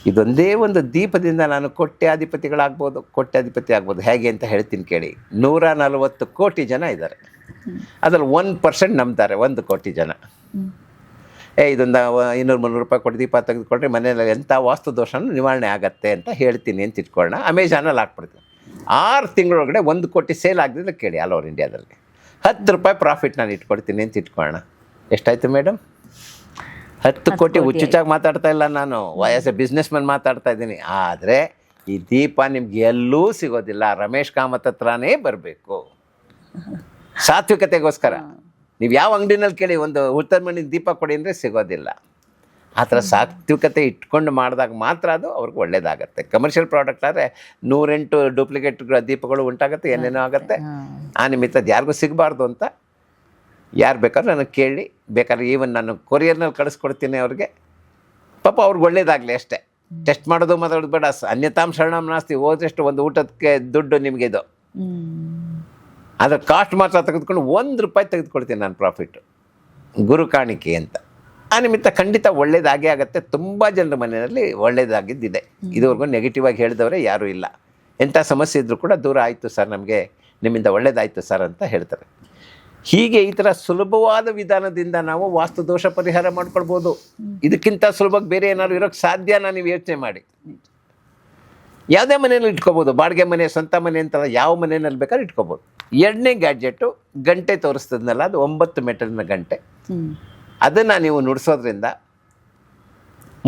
ಇದೊಂದೇ ಒಂದು ದೀಪದಿಂದ ನಾನು ಕೋಟ್ಯಾಧಿಪತಿ ಆಗ್ಬೋದು. ಹೇಗೆ ಅಂತ ಹೇಳ್ತೀನಿ ಕೇಳಿ. 140 ಕೋಟಿ ಜನ ಇದ್ದಾರೆ. ಅದರಲ್ಲಿ 1% ನಂಬ್ತಾರೆ. 1 ಕೋಟಿ ಜನ ಇದೊಂದು 200-300 ರೂಪಾಯಿ ಕೊಟ್ಟು ದೀಪ ತೆಗೆದುಕೊಂಡ್ರೆ ಮನೆಯಲ್ಲಿ ಎಂಥ ವಾಸ್ತು ದೋಷನೂ ನಿವಾರಣೆ ಆಗುತ್ತೆ ಅಂತ ಹೇಳ್ತೀನಿ ಅಂತ ಇಟ್ಕೊಳ್ಳೋಣ. ಅಮೆಝಾನಲ್ಲಿ ಹಾಕ್ಬಿಡ್ತೀನಿ. 6 ತಿಂಗಳೊಳಗಡೆ 1 ಕೋಟಿ ಸೇಲ್ ಆಗದಿದ್ರೆ ಕೇಳಿ, ಆಲ್ ಓವರ್ ಇಂಡಿಯಾದಲ್ಲಿ 10 ರೂಪಾಯಿ ಪ್ರಾಫಿಟ್ ನಾನು ಇಟ್ಕೊಡ್ತೀನಿ ಅಂತ ಇಟ್ಕೊಳ್ಳೋಣ. ಎಷ್ಟಾಯಿತು ಮೇಡಮ್? 10 ಕೋಟಿ. ಹುಚ್ಚುಚ್ಚಾಗಿ ಮಾತಾಡ್ತಾ ಇಲ್ಲ ನಾನು, ಎ ಬಿಸ್ನೆಸ್ ಮ್ಯಾನ್ ಮಾತಾಡ್ತಾ ಇದ್ದೀನಿ. ಆದರೆ ಈ ದೀಪ ನಿಮ್ಗೆ ಎಲ್ಲೂ ಸಿಗೋದಿಲ್ಲ. ರಮೇಶ್ ಕಾಮತ್ ಹತ್ರನೇ ಬರಬೇಕು ಸಾತ್ವಿಕತೆಗೋಸ್ಕರ. ನೀವು ಯಾವ ಅಂಗಡಿನಲ್ಲಿ ಕೇಳಿ ಒಂದು ಉತ್ತರ ಮಣ್ಣಿನ ದೀಪ ಕೊಡಿ ಅಂದರೆ ಸಿಗೋದಿಲ್ಲ. ಆ ಥರ ಸಾತ್ವಿಕತೆ ಇಟ್ಕೊಂಡು ಮಾಡಿದಾಗ ಮಾತ್ರ ಅದು ಅವ್ರಿಗೆ ಒಳ್ಳೇದಾಗತ್ತೆ. ಕಮರ್ಷಿಯಲ್ ಪ್ರಾಡಕ್ಟ್ ಆದರೆ 108 ಡೂಪ್ಲಿಕೇಟ್ ದೀಪಗಳು ಉಂಟಾಗುತ್ತೆ, ಏನೇನೋ ಆಗುತ್ತೆ. ಆ ನಿಮಿತ್ತ ಯಾರಿಗೂ ಸಿಗಬಾರ್ದು ಅಂತ ಯಾರು ಬೇಕಾದ್ರೂ ನನಗೆ ಕೇಳಿ, ಬೇಕಾದ್ರೆ ಈವನ್ ನಾನು ಕೊರಿಯರ್ನಲ್ಲಿ ಕಳಿಸ್ಕೊಡ್ತೀನಿ ಅವ್ರಿಗೆ. ಪಾಪ ಅವ್ರಿಗೆ ಒಳ್ಳೇದಾಗಲಿ ಅಷ್ಟೇ. ಟೆಸ್ಟ್ ಮಾಡೋದು ಮಾತಾಡೋದು ಬೇಡ. ಅನ್ಯತಾಂ ಶರಣಂ ನಾಸ್ತಿ. ಹೋದಷ್ಟು ಒಂದು ಊಟಕ್ಕೆ ದುಡ್ಡು ನಿಮಗೆ ಇದು. ಅದ್ರ ಕಾಸ್ಟ್ ಮಾತ್ರ ತೆಗೆದುಕೊಂಡು 1 ರೂಪಾಯಿ ತೆಗೆದುಕೊಡ್ತೀನಿ ನಾನು ಪ್ರಾಫಿಟ್ಟು, ಗುರು ಕಾಣಿಕೆ ಅಂತ. ಆ ನಿಮಿತ್ತ ಖಂಡಿತ ಒಳ್ಳೇದಾಗೇ ಆಗುತ್ತೆ. ತುಂಬ ಜನರ ಮನೆಯಲ್ಲಿ ಒಳ್ಳೇದಾಗಿದ್ದಿದೆ. ಇದುವರೆಗೂ ನೆಗೆಟಿವ್ ಆಗಿ ಹೇಳಿದವರೇ ಯಾರೂ ಇಲ್ಲ. ಎಂಥ ಸಮಸ್ಯೆ ಇದ್ದರೂ ಕೂಡ ದೂರ ಆಯಿತು ಸರ್, ನಮಗೆ ನಿಮ್ಮಿಂದ ಒಳ್ಳೇದಾಯಿತು ಸರ್ ಅಂತ ಹೇಳ್ತಾರೆ. ಹೀಗೆ ಈ ಥರ ಸುಲಭವಾದ ವಿಧಾನದಿಂದ ನಾವು ವಾಸ್ತು ದೋಷ ಪರಿಹಾರ ಮಾಡ್ಕೊಳ್ಬೋದು. ಇದಕ್ಕಿಂತ ಸುಲಭವಾಗಿ ಬೇರೆ ಏನಾದ್ರು ಇರೋಕ್ಕೆ ಸಾಧ್ಯನಾ? ನೀವು ಯೋಚನೆ ಮಾಡಿ. ಯಾವುದೇ ಮನೆಯಲ್ಲಿ ಇಟ್ಕೋಬೋದು. ಬಾಡಿಗೆ ಮನೆ, ಸ್ವಂತ ಮನೆ ಅಂತಲ್ಲ, ಯಾವ ಮನೆಯಲ್ಲಿ ಬೇಕಾದ್ರೆ ಇಟ್ಕೋಬೋದು. 2ನೇ ಗ್ಯಾಡ್ಜೆಟ್ಟು ಗಂಟೆ ತೋರಿಸ್ತದ್ನಲ್ಲ, ಅದು 9 ಮೀಟರ್ನ ಗಂಟೆ. ಅದನ್ನು ನೀವು ನುಡಿಸೋದ್ರಿಂದ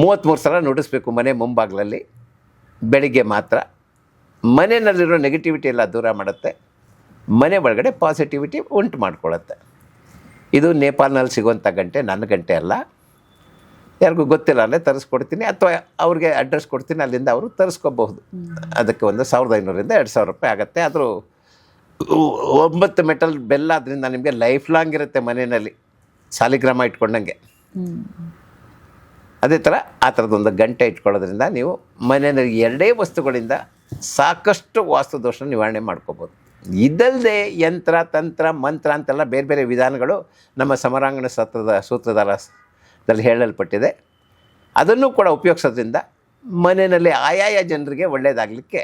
33 ಸಲ ನುಡಿಸ್ಬೇಕು ಮನೆ ಮುಂಭಾಗಲಲ್ಲಿ, ಬೆಳಿಗ್ಗೆ ಮಾತ್ರ. ಮನೆಯಲ್ಲಿರೋ ನೆಗೆಟಿವಿಟಿ ಎಲ್ಲ ದೂರ ಮಾಡುತ್ತೆ. ಮನೆ ಒಳಗಡೆ ಪಾಸಿಟಿವಿಟಿ ಉಂಟು ಮಾಡ್ಕೊಳ್ಳುತ್ತೆ. ಇದು ನೇಪಾಲ್ನಲ್ಲಿ ಸಿಗುವಂಥ ಗಂಟೆ, ನನ್ನ ಗಂಟೆ ಅಲ್ಲ. ಯಾರಿಗೂ ಗೊತ್ತಿಲ್ಲ ಅಂದರೆ ತರಿಸ್ಕೊಡ್ತೀನಿ, ಅಥವಾ ಅವ್ರಿಗೆ ಅಡ್ರೆಸ್ ಕೊಡ್ತೀನಿ, ಅಲ್ಲಿಂದ ಅವರು ತರಿಸ್ಕೋಬಹುದು. ಅದಕ್ಕೆ ಒಂದು 1500ರಿಂದ 2000 ರೂಪಾಯಿ ಆಗುತ್ತೆ. ಆದರೂ 9 ಮೆಟಲ್ ಬೆಲ್ಲ, ಅದರಿಂದ ನಿಮಗೆ ಲೈಫ್ ಲಾಂಗ್ ಇರುತ್ತೆ ಮನೆಯಲ್ಲಿ, ಸಾಲಿಗ್ರಾಮ ಇಟ್ಕೊಂಡಂಗೆ. ಅದೇ ಥರ ಆ ಥರದೊಂದು ಗಂಟೆ ಇಟ್ಕೊಳ್ಳೋದ್ರಿಂದ ನೀವು ಮನೆಯಲ್ಲಿ 2 ವಸ್ತುಗಳಿಂದ ಸಾಕಷ್ಟು ವಾಸ್ತು ದೋಷ ನಿವಾರಣೆ ಮಾಡ್ಕೋಬೋದು. ಇದಲ್ಲದೆ ಯಂತ್ರ, ತಂತ್ರ, ಮಂತ್ರ ಅಂತೆಲ್ಲ ಬೇರೆ ಬೇರೆ ವಿಧಾನಗಳು ನಮ್ಮ ಸಮರಾಂಗಣ ಸೂತ್ರಧಾರದಲ್ಲಿ ಹೇಳಲ್ಪಟ್ಟಿದೆ. ಅದನ್ನು ಕೂಡ ಉಪಯೋಗಿಸೋದ್ರಿಂದ ಮನೆಯಲ್ಲಿ ಆಯಾಯ ಜನರಿಗೆ ಒಳ್ಳೆಯದಾಗಲಿಕ್ಕೆ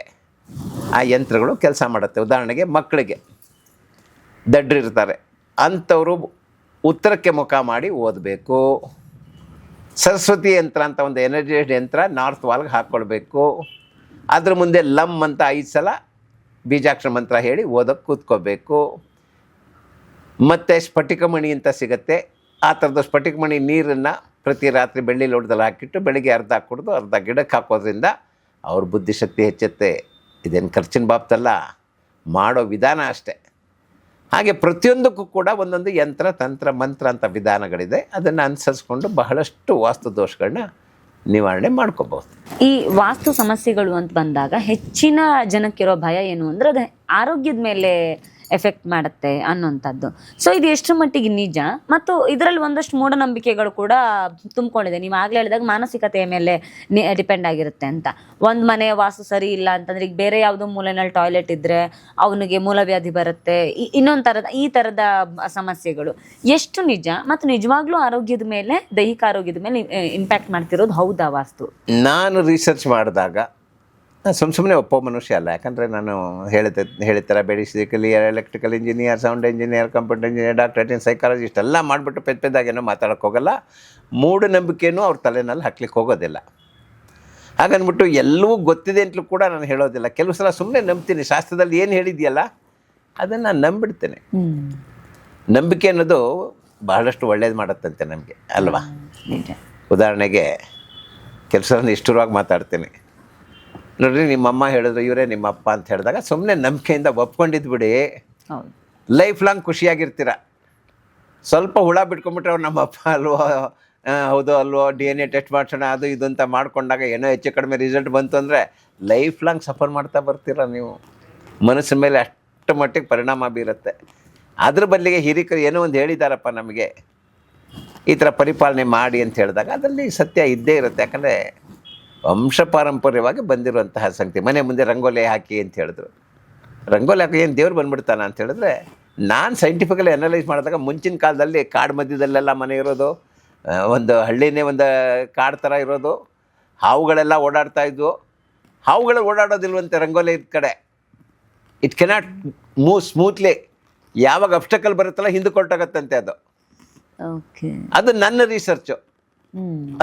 ಆ ಯಂತ್ರಗಳು ಕೆಲಸ ಮಾಡುತ್ತೆ. ಉದಾಹರಣೆಗೆ ಮಕ್ಕಳಿಗೆ ದಡ್ರಿರ್ತಾರೆ, ಅಂಥವರು ಉತ್ತರಕ್ಕೆ ಮುಖ ಮಾಡಿ ಓದಬೇಕು. ಸರಸ್ವತಿ ಯಂತ್ರ ಅಂತ ಒಂದು ಎನರ್ಜೈಸ್ಡ್ ಯಂತ್ರ ನಾರ್ತ್ ವಾಲ್ಗೆ ಹಾಕ್ಕೊಳ್ಬೇಕು. ಅದ್ರ ಮುಂದೆ ಲಮ್ ಅಂತ 5 ಸಲ ಬೀಜಾಕ್ಷರ ಮಂತ್ರ ಹೇಳಿ ಓದೋಕ್ಕೆ ಕೂತ್ಕೋಬೇಕು. ಮತ್ತು ಸ್ಫಟಿಕಮಣಿ ಅಂತ ಸಿಗುತ್ತೆ, ಆ ಥರದ ಸ್ಫಟಿಕಮಣಿ ನೀರನ್ನು ಪ್ರತಿ ರಾತ್ರಿ ಬೆಳ್ಳಿ ಲೋಟದಲ್ಲಿ ಹಾಕಿಟ್ಟು ಬೆಳಿಗ್ಗೆ ಅರ್ಧ ಕುಡಿದು ಅರ್ಧ ಗಿಡಕ್ಕೆ ಹಾಕೋದ್ರಿಂದ ಅವ್ರ ಬುದ್ಧಿಶಕ್ತಿ ಹೆಚ್ಚುತ್ತೆ. ಇದೇನು ಖರ್ಚಿನ ಬಾಬ್ತಲ್ಲ, ಮಾಡೋ ವಿಧಾನ ಅಷ್ಟೇ. ಹಾಗೆ ಪ್ರತಿಯೊಂದಕ್ಕೂ ಕೂಡ ಒಂದೊಂದು ಯಂತ್ರ ತಂತ್ರ ಮಂತ್ರ ಅಂತ ವಿಧಾನಗಳಿದೆ. ಅದನ್ನು ಅನುಸರಿಸ್ಕೊಂಡು ಬಹಳಷ್ಟು ವಾಸ್ತು ದೋಷಗಳನ್ನ ನಿವಾರಣೆ ಮಾಡ್ಕೋಬಹುದು. ಈ ವಾಸ್ತು ಸಮಸ್ಯೆಗಳು ಅಂತ ಬಂದಾಗ ಹೆಚ್ಚಿನ ಜನಕ್ಕಿರೋ ಭಯ ಏನು ಅಂದ್ರೆ ಅದು ಆರೋಗ್ಯದ ಮೇಲೆ ಎಫೆಕ್ಟ್ ಮಾಡುತ್ತೆ ಅನ್ನೋಂಥದ್ದು. ಸೊ ಇದು ಎಷ್ಟರ ಮಟ್ಟಿಗೆ ನಿಜ, ಮತ್ತು ಇದರಲ್ಲಿ ಒಂದಷ್ಟು ಮೂಢನಂಬಿಕೆಗಳು ಕೂಡ ತುಂಬಿಕೊಂಡಿದೆ. ನೀವು ಆಗಲೇ ಹೇಳಿದಾಗ ಮಾನಸಿಕತೆಯ ಮೇಲೆ ಡಿಪೆಂಡ್ ಆಗಿರುತ್ತೆ ಅಂತ. ಒಂದು ಮನೆಯ ವಾಸ್ತು ಸರಿ ಇಲ್ಲ ಅಂತಂದ್ರೆ ಈಗ ಬೇರೆ ಯಾವುದೋ ಮೂಲೆಯಲ್ಲಿ ಟಾಯ್ಲೆಟ್ ಇದ್ದರೆ ಅವನಿಗೆ ಮೂಲವ್ಯಾಧಿ ಬರುತ್ತೆ, ಈ ಥರದ ಸಮಸ್ಯೆಗಳು ಎಷ್ಟು ನಿಜ ಮತ್ತು ನಿಜವಾಗ್ಲೂ ಆರೋಗ್ಯದ ಮೇಲೆ, ದೈಹಿಕ ಆರೋಗ್ಯದ ಮೇಲೆ ಇಂಪ್ಯಾಕ್ಟ್ ಮಾಡ್ತಿರೋದು ಹೌದಾ ವಾಸ್ತು? ನಾನು ರಿಸರ್ಚ್ ಮಾಡಿದಾಗ ಸುಮ್ಮನೆ ಒಪ್ಪೋ ಮನುಷ್ಯ ಅಲ್ಲ. ಯಾಕಂದರೆ ನಾನು ಹೇಳಿದ basically electrical engineer, sound engineer, computer engineer, doctorate in psychologist ಎಲ್ಲ ಮಾಡಿಬಿಟ್ಟು ಪೆದ್ದಾಗೇನೋ ಮಾತಾಡೋಕ್ಕೆ ಹೋಗಲ್ಲ. ಮೂಢನಂಬಿಕೆನೂ ಅವ್ರ ತಲೆನಲ್ಲಿ ಹಾಕ್ಲಿಕ್ಕೆ ಹೋಗೋದಿಲ್ಲ. ಹಾಗನ್ಬಿಟ್ಟು ಎಲ್ಲವೂ ಗೊತ್ತಿದೆ ಅಂತಲೂ ಕೂಡ ನಾನು ಹೇಳೋದಿಲ್ಲ. ಕೆಲವು ಸಲ ಸುಮ್ಮನೆ ನಂಬ್ತೀನಿ. ಶಾಸ್ತ್ರದಲ್ಲಿ ಏನು ಹೇಳಿದೆಯಲ್ಲ ಅದನ್ನು ನಾನು ನಂಬಿಡ್ತೇನೆ. ನಂಬಿಕೆ ಅನ್ನೋದು ಬಹಳಷ್ಟು ಒಳ್ಳೇದು ಮಾಡುತ್ತಂತೆ ನಮಗೆ, ಅಲ್ವಾ? ಉದಾಹರಣೆಗೆ ಕೆಲಸ ನಿಷ್ಠುರವಾಗಿ ಮಾತಾಡ್ತೀನಿ. ನೋಡ್ರಿ, ನಿಮ್ಮಮ್ಮ ಹೇಳಿದ್ರು ಇವರೇ ನಿಮ್ಮಪ್ಪ ಅಂತ ಹೇಳಿದಾಗ ಸುಮ್ಮನೆ ನಂಬಿಕೆಯಿಂದ ಒಪ್ಕೊಂಡಿದ್ದು ಬಿಡಿ, ಲೈಫ್ ಲಾಂಗ್ ಖುಷಿಯಾಗಿರ್ತೀರ. ಸ್ವಲ್ಪ ಹುಳ ಬಿಟ್ಕೊಂಡ್ಬಿಟ್ರೆ ಅವ್ರು ನಮ್ಮಪ್ಪ ಅಲ್ವೋ, ಹೌದು ಅಲ್ವೋ, DNA ಟೆಸ್ಟ್ ಮಾಡಿಸೋಣ ಅದು ಇದು ಅಂತ ಮಾಡ್ಕೊಂಡಾಗ ಏನೋ ಹೆಚ್ಚು ಕಡಿಮೆ ರಿಸಲ್ಟ್ ಬಂತು ಅಂದರೆ ಲೈಫ್ ಲಾಂಗ್ ಸಫರ್ ಮಾಡ್ತಾ ಬರ್ತೀರ ನೀವು. ಮನಸ್ಸಿನ ಮೇಲೆ ಅಷ್ಟು ಮಟ್ಟಿಗೆ ಪರಿಣಾಮ ಬೀರುತ್ತೆ. ಅದ್ರ ಬದಲಿಗೆ ಹಿರಿಕರು ಏನೋ ಒಂದು ಹೇಳಿದಾರಪ್ಪ ನಮಗೆ, ಈ ಥರ ಪರಿಪಾಲನೆ ಮಾಡಿ ಅಂತ ಹೇಳಿದಾಗ ಅದರಲ್ಲಿ ಸತ್ಯ ಇದ್ದೇ ಇರುತ್ತೆ. ಯಾಕಂದರೆ ವಂಶ ಪಾರಂಪರ್ಯವಾಗಿ ಬಂದಿರುವಂತಹ ಸಂಗತಿ. ಮನೆ ಮುಂದೆ ರಂಗೋಲಿ ಹಾಕಿ ಅಂತ ಹೇಳಿದ್ರು. ರಂಗೋಲಿ ಹಾಕಿ ಏನು ದೇವ್ರು ಬಂದ್ಬಿಡ್ತಾನ ಅಂತ ಹೇಳಿದ್ರೆ, ನಾನು ಸೈಂಟಿಫಿಕಲಿ ಅನಲೈಸ್ ಮಾಡಿದಾಗ ಮುಂಚಿನ ಕಾಲದಲ್ಲಿ ಕಾಡು ಮಧ್ಯದಲ್ಲೆಲ್ಲ ಮನೆ ಇರೋದು, ಒಂದು ಹಳ್ಳಿನೇ ಒಂದು ಕಾಡು ಥರ ಇರೋದು, ಹಾವುಗಳೆಲ್ಲ ಓಡಾಡ್ತಾ ಇದ್ವು. ಹಾವುಗಳು ಓಡಾಡೋದಿಲ್ವಂತೆ ರಂಗೋಲಿ ಇದ್ದ ಕಡೆ. It cannot move smoothly. ಯಾವಾಗ ಅಬ್ಸ್ಟಕಲ್ ಬರುತ್ತಲ್ಲ ಹಿಂದೆ ಕೊಟ್ಟೋಗತ್ತಂತೆ ಅದು. ಅದು ನನ್ನ ರಿಸರ್ಚು.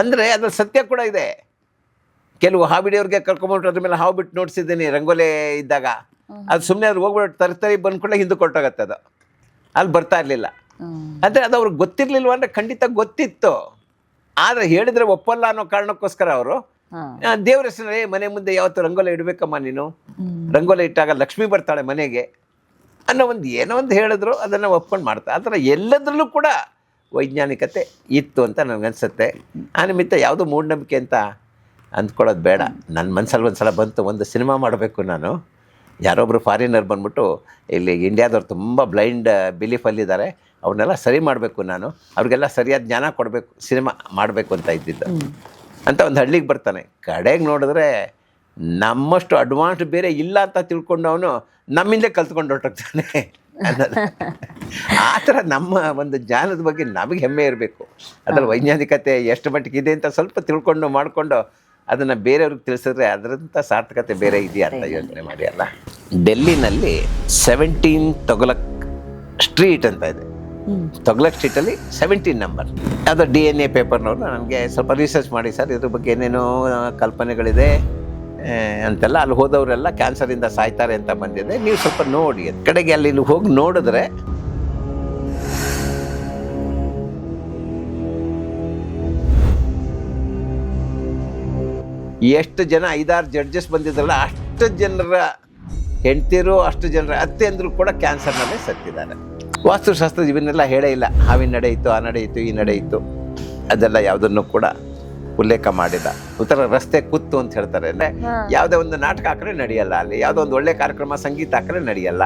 ಅಂದರೆ ಅದ್ರ ಸತ್ಯ ಕೂಡ ಇದೆ. ಕೆಲವು ಹಾವಿಡಿಯವ್ರಿಗೆ ಕರ್ಕೊಂಬಿಟ್ಟು ಅದ್ರ ಮೇಲೆ ಹಾವು ಬಿಟ್ಟು ನೋಡಿಸಿದ್ದೀನಿ ರಂಗೋಲಿ ಇದ್ದಾಗ. ಅದು ಸುಮ್ಮನೆ ಅವ್ರು ಹೋಗ್ಬಿಟ್ಟು ತರತರಿ ಬಂದ್ಕೊಳ್ಳೆ ಹಿಂದೆ ಕೊಟ್ಟೋಗತ್ತೆ ಅದು. ಅಲ್ಲಿ ಬರ್ತಾ ಇರಲಿಲ್ಲ. ಅಂದರೆ ಅದು ಅವ್ರಿಗೆ ಗೊತ್ತಿರಲಿಲ್ವ ಅಂದರೆ ಖಂಡಿತ ಗೊತ್ತಿತ್ತು. ಆದರೆ ಹೇಳಿದರೆ ಒಪ್ಪಲ್ಲ ಅನ್ನೋ ಕಾರಣಕ್ಕೋಸ್ಕರ ಅವರು ದೇವ್ರ ಹೆಸರಲ್ಲಿ ಮನೆ ಮುಂದೆ ಯಾವತ್ತು ರಂಗೋಲಿ ಇಡಬೇಕಮ್ಮ ನೀನು, ರಂಗೋಲಿ ಇಟ್ಟಾಗ ಲಕ್ಷ್ಮಿ ಬರ್ತಾಳೆ ಮನೆಗೆ ಅನ್ನೋ ಒಂದು ಏನೋ ಒಂದು ಹೇಳಿದ್ರು, ಅದನ್ನು ಒಪ್ಕೊಂಡು ಮಾಡ್ತಾರೆ. ಆ ಥರ ಎಲ್ಲದರಲ್ಲೂ ಕೂಡ ವೈಜ್ಞಾನಿಕತೆ ಇತ್ತು ಅಂತ ನನಗನ್ಸುತ್ತೆ. ಆ ನಿಮಿತ್ತ ಯಾವುದೋ ಮೂಢನಂಬಿಕೆ ಅಂತ ಅಂದ್ಕೊಳ್ಳೋದು ಬೇಡ. ನನ್ನ ಮನಸ್ಸಲ್ಲಿ ಒಂದು ಸಲ ಬಂತು, ಒಂದು ಸಿನಿಮಾ ಮಾಡಬೇಕು ನಾನು. ಯಾರೊಬ್ಬರು ಫಾರಿನರ್ ಬಂದ್ಬಿಟ್ಟು ಇಲ್ಲಿ ಇಂಡಿಯಾದವ್ರು ತುಂಬ ಬ್ಲೈಂಡ್ ಬಿಲೀಫಲ್ಲಿದ್ದಾರೆ, ಅವ್ರನ್ನೆಲ್ಲ ಸರಿ ಮಾಡಬೇಕು ನಾನು, ಅವ್ರಿಗೆಲ್ಲ ಸರಿಯಾದ ಜ್ಞಾನ ಕೊಡಬೇಕು, ಸಿನಿಮಾ ಮಾಡಬೇಕು ಅಂತ ಇದ್ದಿದ್ದು ಅಂತ ಒಂದು ಹಳ್ಳಿಗೆ ಬರ್ತಾನೆ. ಕಡೆಗೆ ನೋಡಿದ್ರೆ ನಮ್ಮಷ್ಟು ಅಡ್ವಾನ್ಸ್ ಬೇರೆ ಇಲ್ಲ ಅಂತ ತಿಳ್ಕೊಂಡು ಅವನು ನಮ್ಮಿಂದ ಕಲ್ತ್ಕೊಂಡು ಹೊರಟೋಗ್ತಾನೆ ಅನ್ನೋದು. ಆ ಥರ ನಮ್ಮ ಒಂದು ಜ್ಞಾನದ ಬಗ್ಗೆ ನಮಗೆ ಹೆಮ್ಮೆ ಇರಬೇಕು. ಅದರಲ್ಲಿ ವೈಜ್ಞಾನಿಕತೆ ಎಷ್ಟು ಮಟ್ಟಿಗೆ ಇದೆ ಅಂತ ಸ್ವಲ್ಪ ತಿಳ್ಕೊಂಡು ಮಾಡಿಕೊಂಡು ಅದನ್ನು ಬೇರೆಯವ್ರಿಗೆ ತಿಳಿಸಿದ್ರೆ ಅದರಂಥ ಸಾರ್ಥಕತೆ ಬೇರೆ ಇದೆಯಾ ಅಂತ ಯೋಚನೆ ಮಾಡಿ ಅಲ್ಲ. ಡೆಲ್ಲಿನಲ್ಲಿ 17 ತೊಗಲಕ್ ಸ್ಟ್ರೀಟ್ ಅಂತ ಇದೆ. ತೊಗಲಕ್ ಸ್ಟ್ರೀಟಲ್ಲಿ 17 ನಂಬರ್. ಯಾವುದೋ DNA ಪೇಪರ್ನವರು ನನಗೆ ಸ್ವಲ್ಪ ರಿಸರ್ಚ್ ಮಾಡಿ ಸರ್ ಇದ್ರ ಬಗ್ಗೆ ಏನೇನೋ ಕಲ್ಪನೆಗಳಿದೆ ಅಂತೆಲ್ಲ, ಅಲ್ಲಿ ಹೋದವರೆಲ್ಲ ಕ್ಯಾನ್ಸರಿಂದ ಸಾಯ್ತಾರೆ ಅಂತ ಬಂದಿದೆ, ನೀವು ಸ್ವಲ್ಪ ನೋಡಿ. ಕಡೆಗೆ ಅಲ್ಲಿ ಹೋಗಿ ನೋಡಿದ್ರೆ ಎಷ್ಟು ಜನ 5-6 ಜಡ್ಜಸ್ ಬಂದಿದ್ರಲ್ಲ, ಅಷ್ಟು ಜನರ ಹೆಂಡ್ತಿರು ಅಷ್ಟು ಜನರ ಅತ್ತೆಂದ್ರು ಕೂಡ ಕ್ಯಾನ್ಸರ್ನಲ್ಲೇ ಸತ್ತಿದ್ದಾರೆ. ವಾಸ್ತುಶಾಸ್ತ್ರ ಇವನ್ನೆಲ್ಲ ಹೇಳೇ ಇಲ್ಲ. ಹಾವಿನ ನಡೆಯಿತು, ಆ ನಡೆಯಿತು, ಈ ನಡೆಯಿತು, ಅದೆಲ್ಲ ಯಾವುದನ್ನು ಕೂಡ ಉಲ್ಲೇಖ ಮಾಡಿಲ್ಲ. ಉತ್ತರ ರಸ್ತೆ ಕೂತು ಅಂತ ಹೇಳ್ತಾರೆ. ಅಂದರೆ ಯಾವುದೇ ಒಂದು ನಾಟಕ ಹಾಕಿದ್ರೆ ನಡೆಯಲ್ಲ, ಅಲ್ಲಿ ಯಾವುದೋ ಒಂದು ಒಳ್ಳೆ ಕಾರ್ಯಕ್ರಮ ಸಂಗೀತ ಹಾಕಿದ್ರೆ ನಡೆಯಲ್ಲ.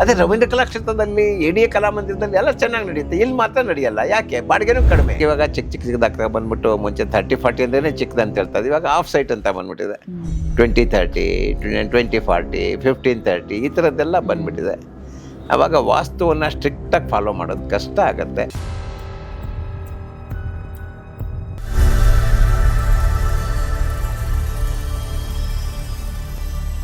ಅದೇ ರವೀಂದ್ರ ಕಲಾಕ್ಷೇತ್ರದಲ್ಲಿ, ADA ಕಲಾಮಂದಿರದಲ್ಲಿ ಎಲ್ಲ ಚೆನ್ನಾಗಿ ನಡೆಯುತ್ತೆ, ಇಲ್ಲಿ ಮಾತ್ರ ನಡೆಯಲ್ಲ. ಯಾಕೆ? ಬಾಡಿಗೆನೂ ಕಡಿಮೆ. ಇವಾಗ ಚಿಕ್ಕದಾಗ್ತಾ ಬಂದ್ಬಿಟ್ಟು ಮುಂಚೆ 30-40 ಅಂದ್ರೇ ಚಿಕ್ಕದು ಅಂತ ಹೇಳ್ತಾರೆ. ಇವಾಗ ಆಫ್ ಸೈಟ್ ಅಂತ ಬಂದ್ಬಿಟ್ಟಿದೆ. 20-30, 20-40, 15-30 ಈ ಥರದ್ದೆಲ್ಲ ಬಂದ್ಬಿಟ್ಟಿದೆ. ಆವಾಗ ವಾಸ್ತುವನ್ನು ಸ್ಟ್ರಿಕ್ಟಾಗಿ ಫಾಲೋ ಮಾಡೋದು ಕಷ್ಟ ಆಗುತ್ತೆ.